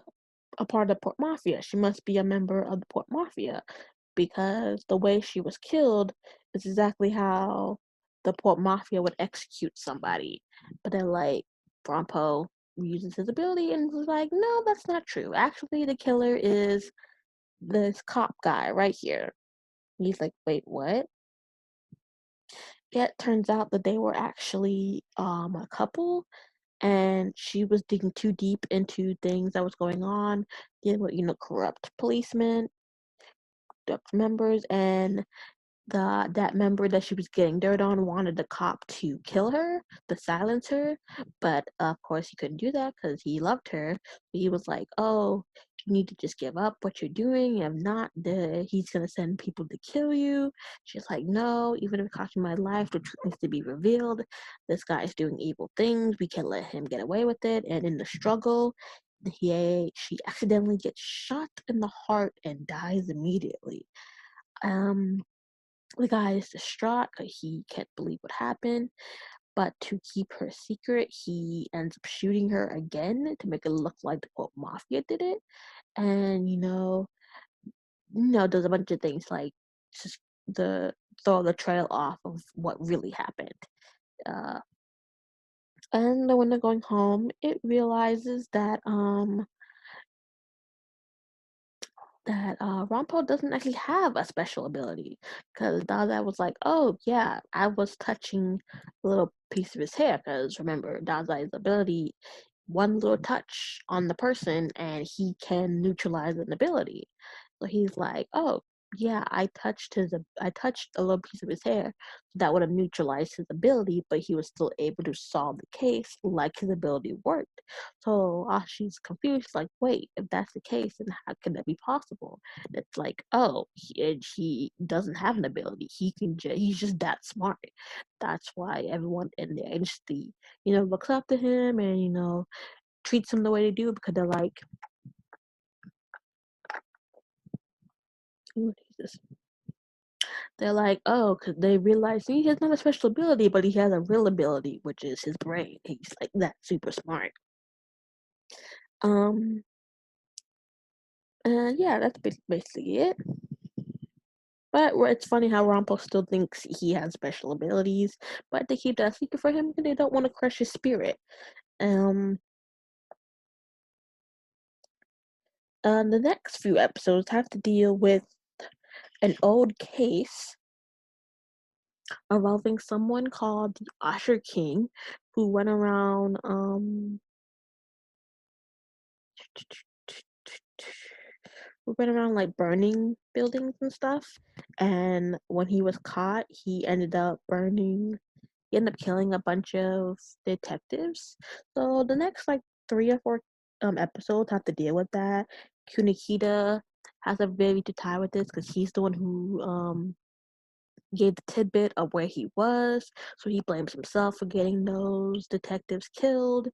a part of the Port Mafia. She must be a member of the Port Mafia because the way she was killed is exactly how the Port Mafia would execute somebody. But they're like, Bronpo, uses his ability and was like, no, that's not true. Actually, the killer is this cop guy right here. He's like, wait, what? It turns out that they were actually a couple, and she was digging too deep into things that was going on, dealing with corrupt policemen, members, and that member that she was getting dirt on wanted the cop to kill her, to silence her, but of course he couldn't do that because he loved her. He was like, "Oh, you need to just give up what you're doing. If not, he's gonna send people to kill you." She's like, "No, even if it costs me my life, the truth needs to be revealed. This guy is doing evil things. We can't let him get away with it." And in the struggle, she accidentally gets shot in the heart and dies immediately. Um, the guy is distraught because he can't believe what happened, but to keep her secret, he ends up shooting her again to make it look like the quote mafia did it. And does a bunch of things like just the throw the trail off of what really happened. Uh, and then when they're going home, it realizes that Rampo doesn't actually have a special ability because Daza was like, "Oh yeah, I was touching a little piece of his hair." Because remember, Daza's ability, one little touch on the person, and he can neutralize an ability. So he's like, "Oh yeah, I touched a little piece of his hair that would have neutralized his ability, but he was still able to solve the case like his ability worked." So she's confused, like, wait, if that's the case, then how can that be possible? It's like, oh, he doesn't have an ability. He's just that smart. That's why everyone in the agency, looks up to him and, treats him the way they do because they're like, oh, Jesus. They're like, oh, because they realize he has not a special ability, but he has a real ability, which is his brain. He's like that super smart. Um, and yeah, that's basically it. But it's funny how Rampo still thinks he has special abilities, but they keep that secret for him because they don't want to crush his spirit. Um, the next few episodes have to deal with an old case involving someone called the Usher King, who went around like burning buildings and stuff. And when he was caught, he ended up killing a bunch of detectives. So the next like 3 or 4 episodes have to deal with that. Kunikita has a very to tie with this because he's the one who gave the tidbit of where he was. So he blames himself for getting those detectives killed.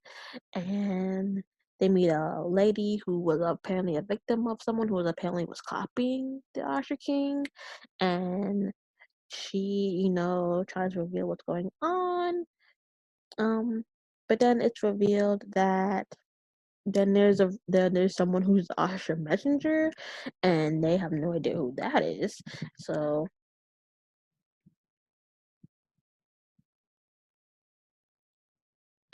And they meet a lady who was apparently a victim of someone who was copying the Usher King. And she, tries to reveal what's going on. But then it's revealed that there's someone who's Usher Messenger, and they have no idea who that is. So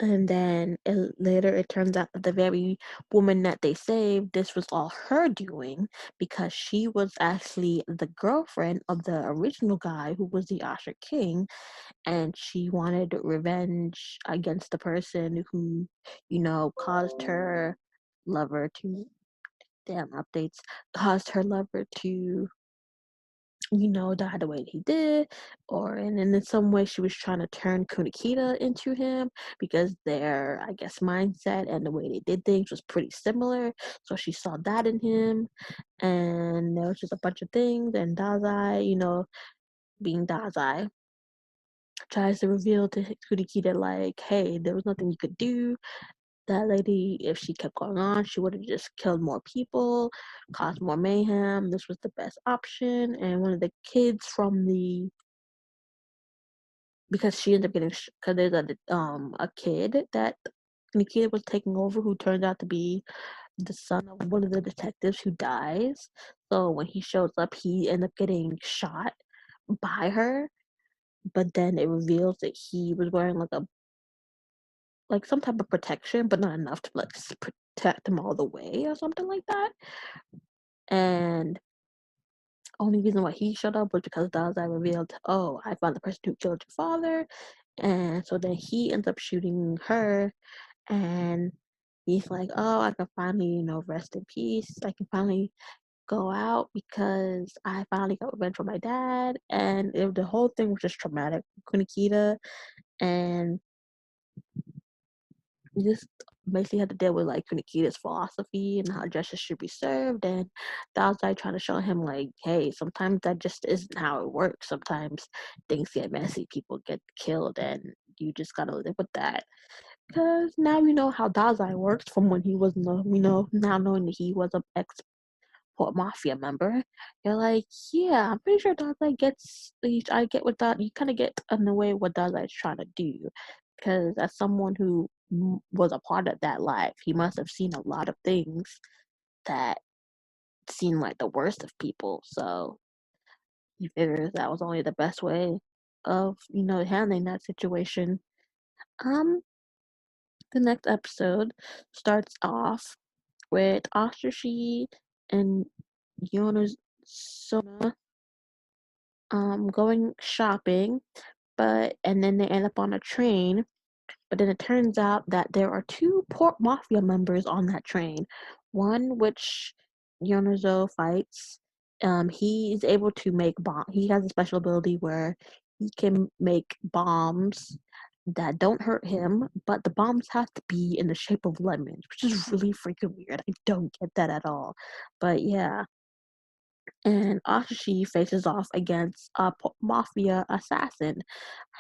and then later it turns out that the very woman that they saved, this was all her doing because she was actually the girlfriend of the original guy who was the Usher King, and she wanted revenge against the person who, caused her lover to damn updates caused her lover to die the way he did, and in some way she was trying to turn Kunikita into him because their, I guess, mindset and the way they did things was pretty similar. So she saw that in him, and there was just a bunch of things. And Dazai, being Dazai, tries to reveal to Kunikita like, hey, there was nothing you could do. That lady, if she kept going on, she would have just killed more people, caused more mayhem. This was the best option. And one of the kids from because she ended up getting, because there's a kid that Nikita was taking over who turned out to be the son of one of the detectives who dies. So when he shows up, he ended up getting shot by her. But then it reveals that he was wearing like some type of protection, but not enough to like protect him all the way or something like that. And only reason why he showed up was because Dalzai revealed, "Oh, I found the person who killed your father," and so then he ends up shooting her, and he's like, "Oh, I can finally, rest in peace. I can finally go out because I finally got revenge for my dad." And the whole thing was just traumatic for Kunikita, and you just basically had to deal with like Kunikita's philosophy and how justice should be served. And that was like trying to show him like, hey, sometimes that just isn't how it works. Sometimes things get messy, people get killed, and you just gotta live with that. Because now you know how Dazai works from when he was, now knowing that he was an ex Port Mafia member. You're like, yeah, I'm pretty sure Dazai gets, I get what that, you kind of get in the way what Dazai is trying to do. Because as someone who was a part of that life, he must have seen a lot of things that seemed like the worst of people. So he figures that was only the best way of, handling that situation. Um, the next episode starts off with Ostrashi and Yona's Sona going shopping, but and then they end up on a train. But then it turns out that there are two Port Mafia members on that train. One which Yonazo fights. He is able to make bomb. He has a special ability where he can make bombs that don't hurt him, but the bombs have to be in the shape of lemons, which is really freaking weird. I don't get that at all. But yeah, and Ashi faces off against a mafia assassin.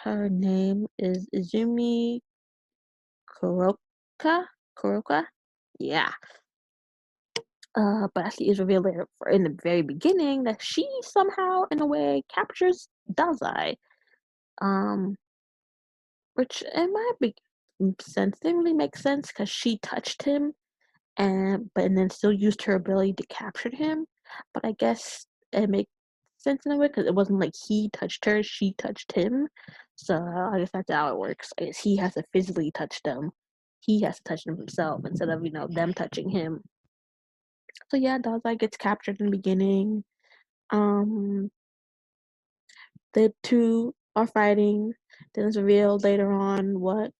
Her name is Izumi Kuroka. Kuroka? Yeah. But actually, is revealed later in the very beginning that she somehow, in a way, captures Dazai. Um, which in my big sense didn't really make sense because she touched him and then still used her ability to capture him. But I guess it makes sense in a way because it wasn't like he touched her, she touched him. So I guess that's how it works. I guess he has to physically touch them. He has to touch them himself instead of, them touching him. So yeah, Dazai gets captured in the beginning. Um the two are fighting. Then it's revealed later on what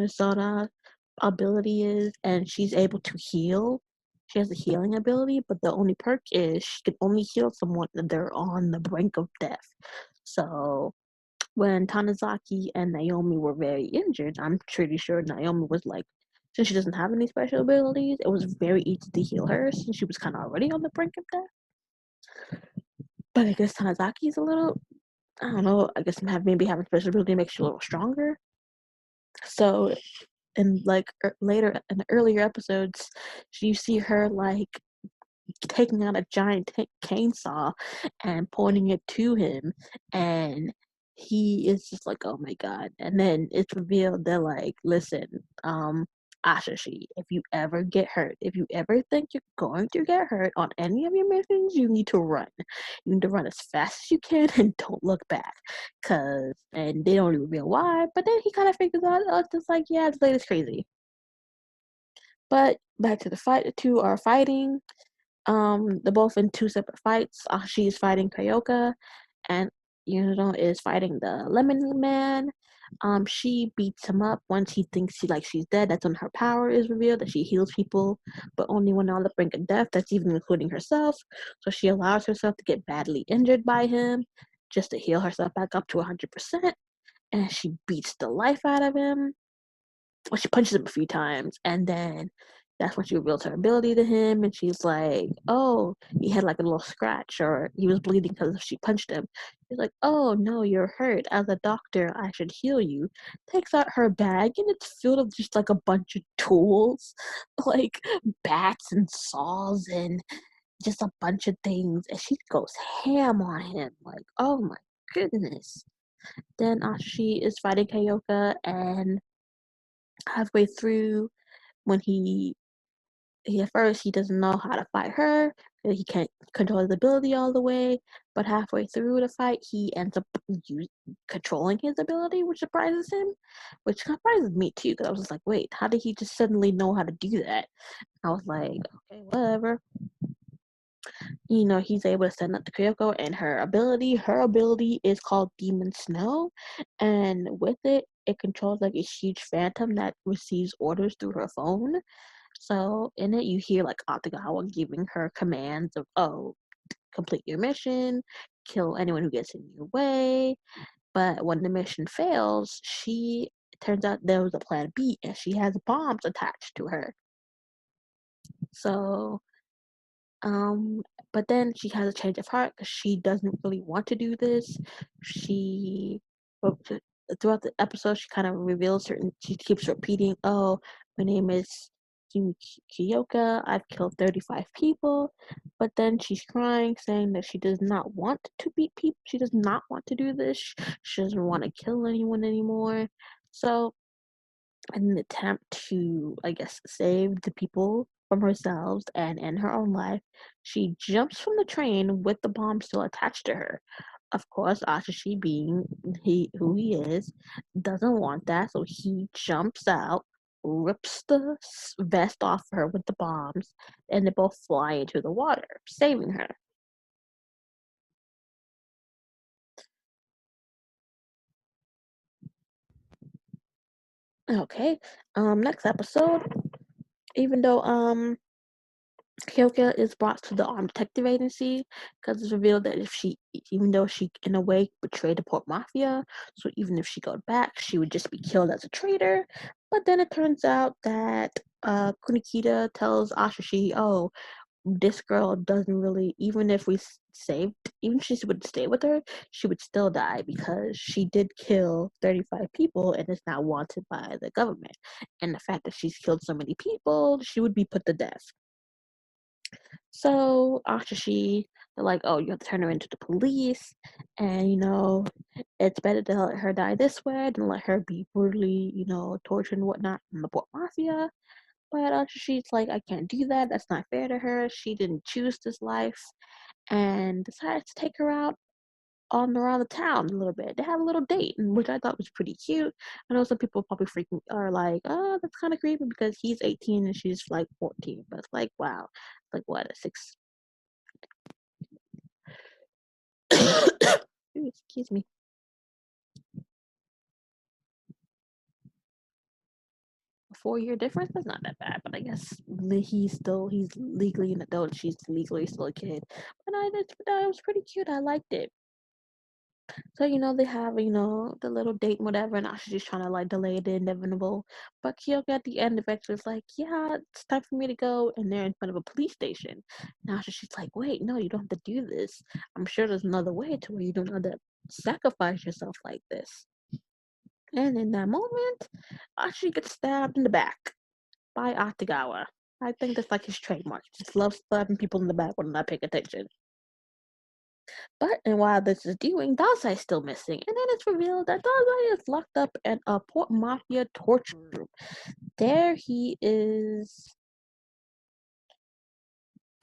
Sona's ability is, and she's able to heal. She has a healing ability, but the only perk is she can only heal someone when they're on the brink of death. So when Tanizaki and Naomi were very injured, I'm pretty sure Naomi was like, since she doesn't have any special abilities, it was very easy to heal her since she was kind of already on the brink of death. But I guess Tanazaki's a little, I don't know, I guess maybe having special ability makes you a little stronger. So in like later in the earlier episodes, you see her like taking out a giant cane saw and pointing it to him, and he is just like, "Oh my god!" And then it's revealed that like, listen, Ashashi, if you ever get hurt, if you ever think you're going to get hurt on any of your missions, you need to run. You need to run as fast as you can and don't look back. And they don't reveal why, but then he kind of figures out, oh, it's just like, yeah, this lady's crazy. But back to the fight, the two are fighting. They're both in two separate fights. Ashi is fighting Kayoka, and is fighting the Lemon Man. She beats him up once he thinks she's dead. That's when her power is revealed, that she heals people, but only when they're on the brink of death. That's even including herself. So she allows herself to get badly injured by him, just to heal herself back up to 100%. And she beats the life out of him. Well, she punches him a few times, and then that's when she reveals her ability to him, and she's like, "Oh, he had like a little scratch, or he was bleeding because she punched him." She's like, "Oh no, you're hurt. As a doctor, I should heal you." Takes out her bag, and it's filled with just like a bunch of tools, like bats and saws and just a bunch of things, and she goes ham on him. Like, oh my goodness. Then Ashi is fighting Kayoka, and halfway through when he At first he doesn't know how to fight her. He can't control his ability all the way, but halfway through the fight, he ends up controlling his ability, which surprises him, which surprises me too. Because I was just like, wait, how did he just suddenly know how to do that? I was like, okay, whatever. He's able to send up to Kyoko, and her ability is called Demon Snow, and with it, it controls like a huge phantom that receives orders through her phone. So in it, you hear like Atagawa giving her commands of, oh, complete your mission, kill anyone who gets in your way. But when the mission fails, it turns out there was a plan B, and she has bombs attached to her. So Um, but then she has a change of heart because she doesn't really want to do this. She, well, throughout the episode, she kind of reveals certain. She keeps repeating, "Oh, my name is Kiyoka. I've killed 35 people," but then she's crying, saying that she does not want to beat people. She does not want to do this. She doesn't want to kill anyone anymore. So in an attempt to, I guess, save the people from herself and in her own life, she jumps from the train with the bomb still attached to her. Of course, Ashishi, being who he is, doesn't want that, so he jumps out, rips the vest off her with the bombs, and they both fly into the water, saving her. Okay, next episode. Even though Kyoka is brought to the Armed Detective Agency because it's revealed that even though she in a way betrayed the Port Mafia, so even if she got back, she would just be killed as a traitor. But then it turns out that Kunikita tells Ashishi, "Oh, this girl doesn't really. Even if we saved, even if she would stay with her, she would still die because she did kill 35 people and is now wanted by the government. And the fact that she's killed so many people, she would be put to death." So after they're like, oh, you have to turn her into the police, and it's better to let her die this way than let her be brutally, tortured and whatnot from the Port Mafia. But she's like, I can't do that. That's not fair to her. She didn't choose this life, and decides to take her out on around the town a little bit. They have a little date, which I thought was pretty cute. I know some people probably freaking are like, oh, that's kind of creepy because he's 18 and she's like 14. But it's like, wow, like what, a six excuse me, a 4 year difference? That's not that bad, but I guess he's legally an adult, she's legally still a kid. But it was pretty cute. I liked it. So they have the little date and whatever, and Ashi's just trying to like delay the inevitable. But Kyoka at the end eventually is like, yeah, it's time for me to go, and they're in front of a police station. Now she's like, wait, no, you don't have to do this. I'm sure there's another way to where you don't have to sacrifice yourself like this. And in that moment, Ashi gets stabbed in the back by Atagawa. I think that's like his trademark. He just loves stabbing people in the back when they're not paying attention. But and while this is doing, Dazai is still missing. And then it's revealed that Dazai is locked up in a Port Mafia torture room. There he is.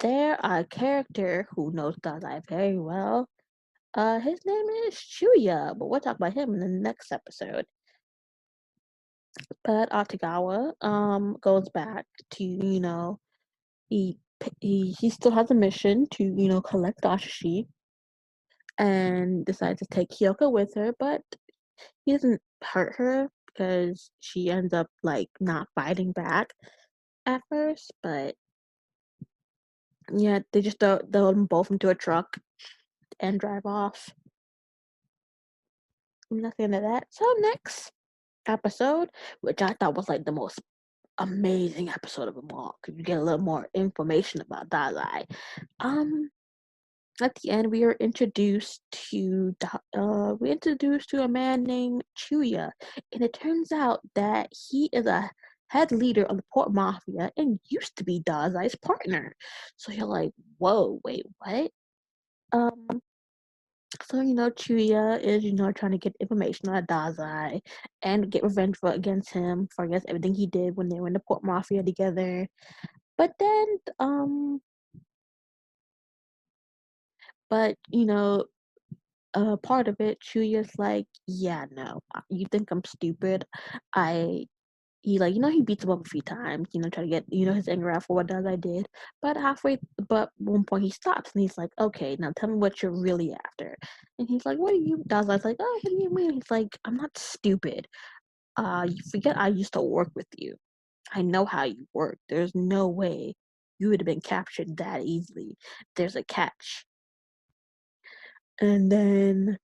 There, a character who knows Dazai very well. His name is Shuya, but we'll talk about him in the next episode. But Atagawa goes back to he he still has a mission to collect Ashishi and decides to take Kyoko with her, but he doesn't hurt her because she ends up like not fighting back at first. But yeah, they just throw them both into a truck and drive off. And that's the end of that. So next episode, which I thought was like the most amazing episode of them all, because you get a little more information about Dazai. Um, at the end, we introduced to a man named Chuya, and it turns out that he is a head leader of the Port Mafia and used to be Dazai's partner. So you're like, whoa, wait, what? Um, so Chuya is trying to get information on Dazai and get revenge against him for I guess everything he did when they were in the Port Mafia together. But then, but part of it, Chuya's like, yeah, no, you think I'm stupid? I He like, he beats him up a few times, try to get, his anger out for what does I did. But one point he stops and he's like, okay, now tell me what you're really after. And he's like, what are you, Dazai's like, oh, what do you mean? He's like, I'm not stupid. You forget I used to work with you. I know how you work. There's no way you would have been captured that easily. There's a catch. And then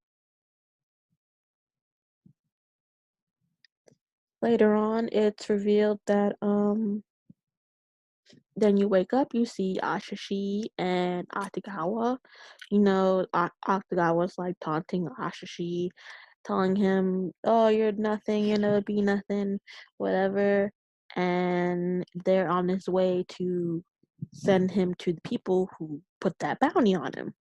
later on, it's revealed that then you wake up, you see Ashishi and Akutagawa. Akutagawa's like taunting Ashishi, telling him, "Oh, you're nothing. You'll never be nothing, whatever." And they're on his way to send him to the people who put that bounty on him.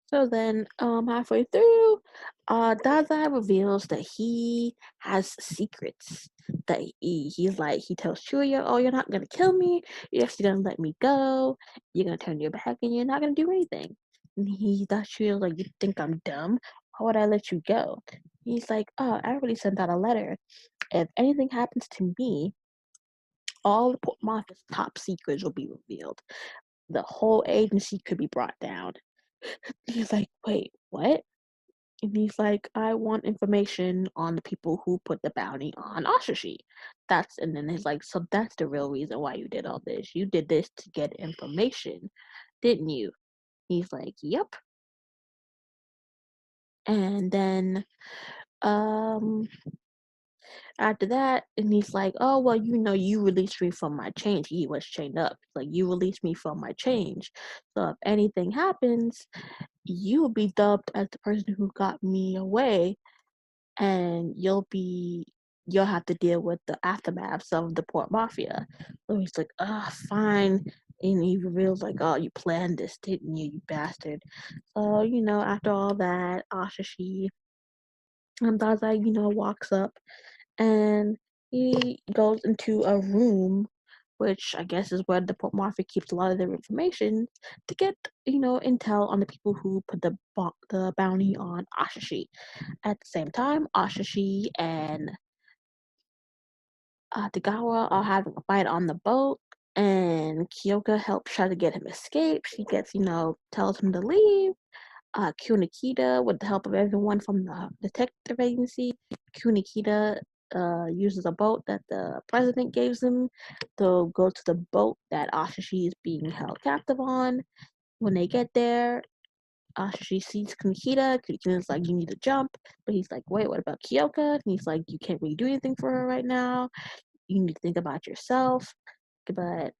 So then, halfway through, Dazai reveals that he has secrets. He tells Chuya, "Oh, you're not gonna kill me. You're actually gonna let me go. You're gonna turn your back, and you're not gonna do anything." And that Chuya's like, "You think I'm dumb? Why would I let you go?" He's like, "Oh, I already sent out a letter. If anything happens to me, all the Port Mafia's top secrets will be revealed. The whole agency could be brought down." He's like, "Wait, what?" And he's like, I want information on the people who put the bounty on Ashishi. And then he's like, so that's the real reason why you did all this. You did this to get information, didn't you? He's like, yep. And then, um, after that, and he's like, oh, well, you released me from my change. He was chained up. Like, you released me from my change. So if anything happens, you will be dubbed as the person who got me away, and you'll have to deal with the aftermaths of the Port Mafia. So he's like, fine. And he reveals like, oh, you planned this, didn't you, you bastard? So, after all that, Ashishi Dazai, walks up and he goes into a room, which I guess is where the Port Mafia keeps a lot of their information to get, intel on the people who put the bounty on Ashishi. At the same time, Ashishi and Tagawa are having a fight on the boat, and Kyoka helps try to get him escape. She tells him to leave. Kunikita, with the help of everyone from the detective agency, Kunikita uses a boat that the president gives him to go to the boat that Ashishi is being held captive on. When they get there, she sees Kunikita. Kunikita's like, you need to jump. But he's like, wait, what about Kyoka? And he's like, you can't really do anything for her right now. You need to think about yourself. But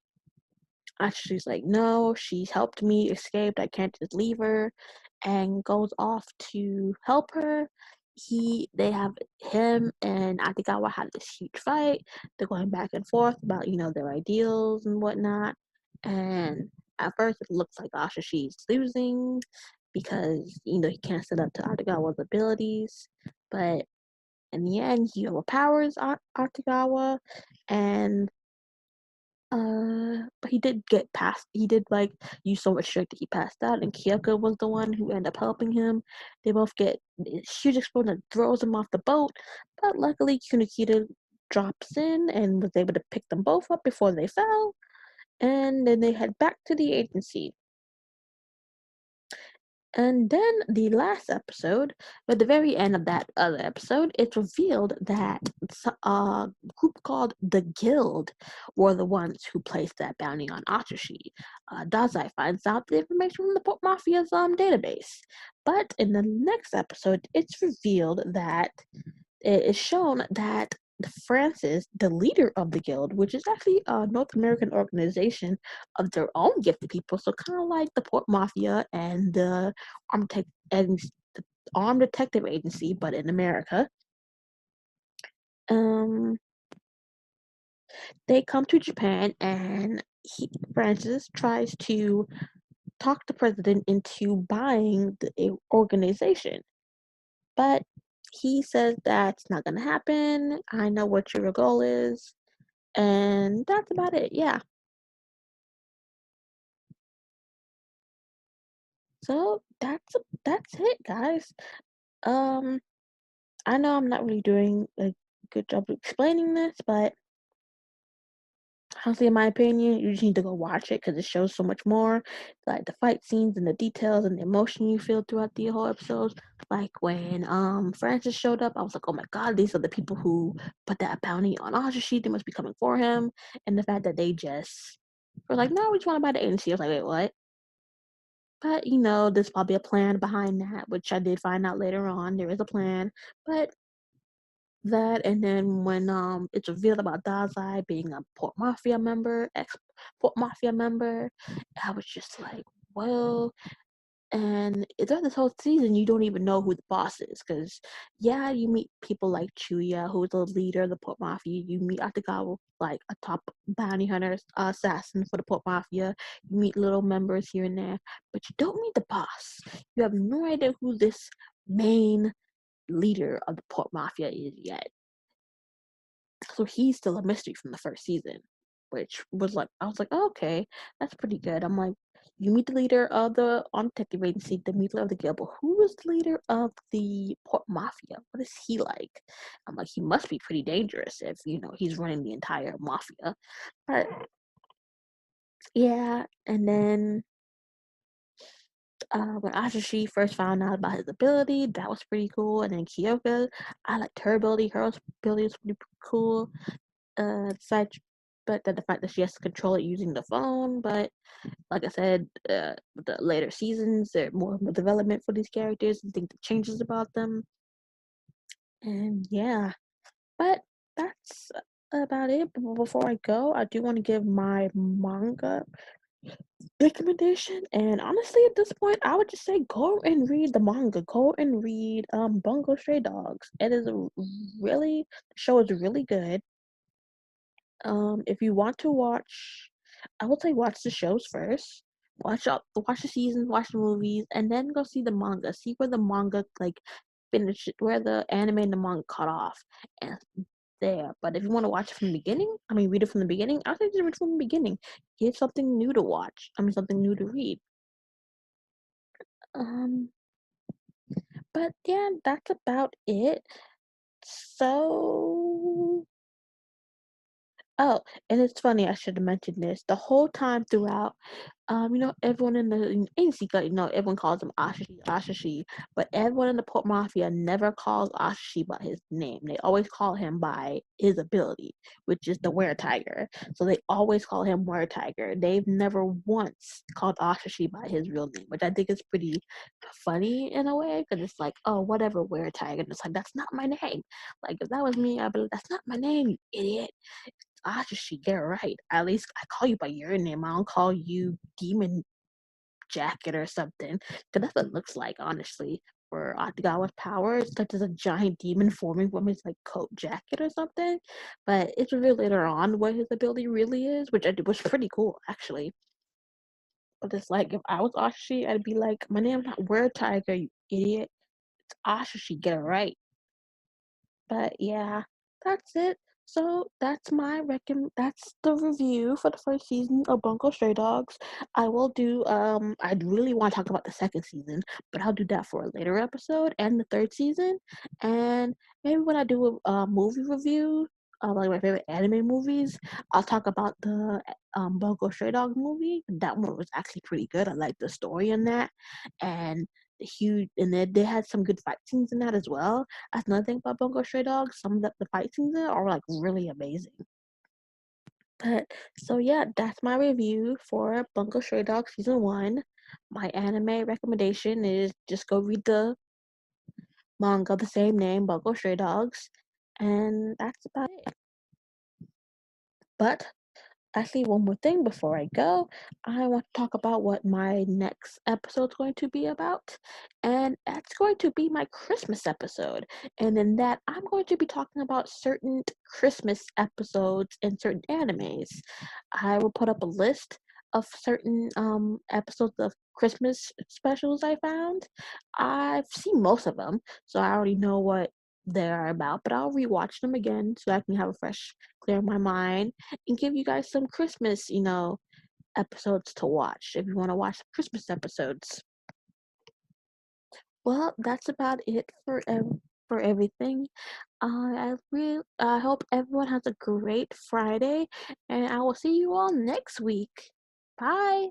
she's like, no, she's helped me escape. I can't just leave her. And goes off to help her. They have him and Akagawa had this huge fight. They're going back and forth about, their ideals and whatnot. And at first it looks like Ashishi's losing because, he can't set up to Akagawa's abilities. But in the end, he overpowers Akagawa, and but he did get past. He did like use so much strength that he passed out, and Kyoko was the one who ended up helping him. They both get a huge explosion that throws him off the boat, but luckily Kunikita drops in and was able to pick them both up before they fell, and then they head back to the agency. And then the last episode, at the very end of that other episode, it's revealed that a group called the Guild were the ones who placed that bounty on Atsushi. Dazai finds out the information from the Port Mafia's database. But in the next episode, it's revealed that it is shown that Francis, the leader of the guild, which is actually a North American organization of their own gifted people, so kind of like the Port Mafia and the Armed, Tech- and the Armed Detective Agency, but in America. Um, they come to Japan, and Francis tries to talk the president into buying the organization. But he says that's not gonna happen. I know what your goal is, and that's about it. Yeah. So that's it, guys. Um, I know I'm not really doing a good job of explaining this, but honestly, in my opinion, you just need to go watch it because it shows so much more. Like the fight scenes and the details and the emotion you feel throughout the whole episode. Like when Francis showed up, I was like, oh my god, these are the people who put that bounty on Ajashi. They must be coming for him. And the fact that they just were like, no, we just want to buy the agency. I was like, wait, what? But there's probably a plan behind that, which I did find out later on. There is a plan, but that, and then when it's revealed about Dazai being a Port Mafia member, ex Port Mafia member, I was just like, well, and throughout this whole season, you don't even know who the boss is, because yeah, you meet people like Chuya, who's the leader of the Port Mafia. You meet Atagawa, like a top bounty hunter, assassin for the Port Mafia. You meet little members here and there, but you don't meet the boss. You have no idea who this main leader of the Port Mafia is yet. So he's still a mystery from the first season, which was like, I was like, oh, okay, that's pretty good. I'm like, you meet the leader of the detective agency, the leader of the guild, but who is the leader of the Port Mafia? What is he like? I'm like, he must be pretty dangerous if he's running the entire mafia. But yeah, and then when Ashishi first found out about his ability, that was pretty cool. And then Kyoka, I liked her ability. Her ability was pretty cool. Such, but the fact that she has to control it using the phone. But like I said, the later seasons, there more development for these characters and think the changes about them. And yeah, but that's about it. But before I go, I do want to give my manga recommendation. And honestly, at this point, I would just say go and read the manga. Go and read Bungo Stray Dogs. It is really the show is really good. If you want to watch, I would say watch the shows first. Watch the seasons, watch the movies, and then go see the manga. See where the manga like finish, where the anime and the manga cut off, and there. But if you want to watch it from the beginning, I mean, read it from the beginning. I think just read it from the beginning. Get something new to watch. I mean, something new to read. Um, but yeah, that's about it. So Oh, and it's funny, I should have mentioned this. The whole time throughout, everyone in agency, everyone calls him Ashishi, Ashishi, but everyone in the Port Mafia never calls Ashishi by his name. They always call him by his ability, which is the Were Tiger. So they always call him Were Tiger. They've never once called Ashishi by his real name, which I think is pretty funny in a way, because it's like, oh, whatever, Were Tiger. And it's like, that's not my name. Like, if that was me, I'd be like, that's not my name, you idiot. Ajashi, get it right. At least I call you by your name. I don't call you Demon Jacket or something. Because that's what it looks like, honestly. For Atagawa's power, it's like there's a giant demon forming from his like coat jacket or something. But it's revealed later on what his ability really is, which was pretty cool actually. But it's like if I was Ashi, I'd be like, my name's not Word Tiger, you idiot. It's Ashi, get it right. But yeah, that's it. So that's the review for the first season of Bungo Stray Dogs. I really want to talk about the second season, but I'll do that for a later episode and the third season. And maybe when I do a movie review, like my favorite anime movies, I'll talk about the Bungo Stray Dogs movie. That one was actually pretty good. I like the story in that. And they had some good fight scenes in that as well. That's another thing about Bungo Stray Dogs. Some of the fight scenes there are like really amazing. But so yeah, that's my review for Bungo Stray Dogs season one. My anime recommendation is just go read the manga, the same name, Bungo Stray Dogs, and that's about it. But actually, one more thing before I go, I want to talk about what my next episode's going to be about. And that's going to be my Christmas episode. And in that, I'm going to be talking about certain Christmas episodes and certain animes. I will put up a list of certain episodes of Christmas specials I found. I've seen most of them, so I already know what they're about, but I'll rewatch them again so I can have a fresh, clear my mind and give you guys some Christmas, episodes to watch if you want to watch Christmas episodes. Well, that's about it for everything. I hope everyone has a great Friday, and I will see you all next week. Bye.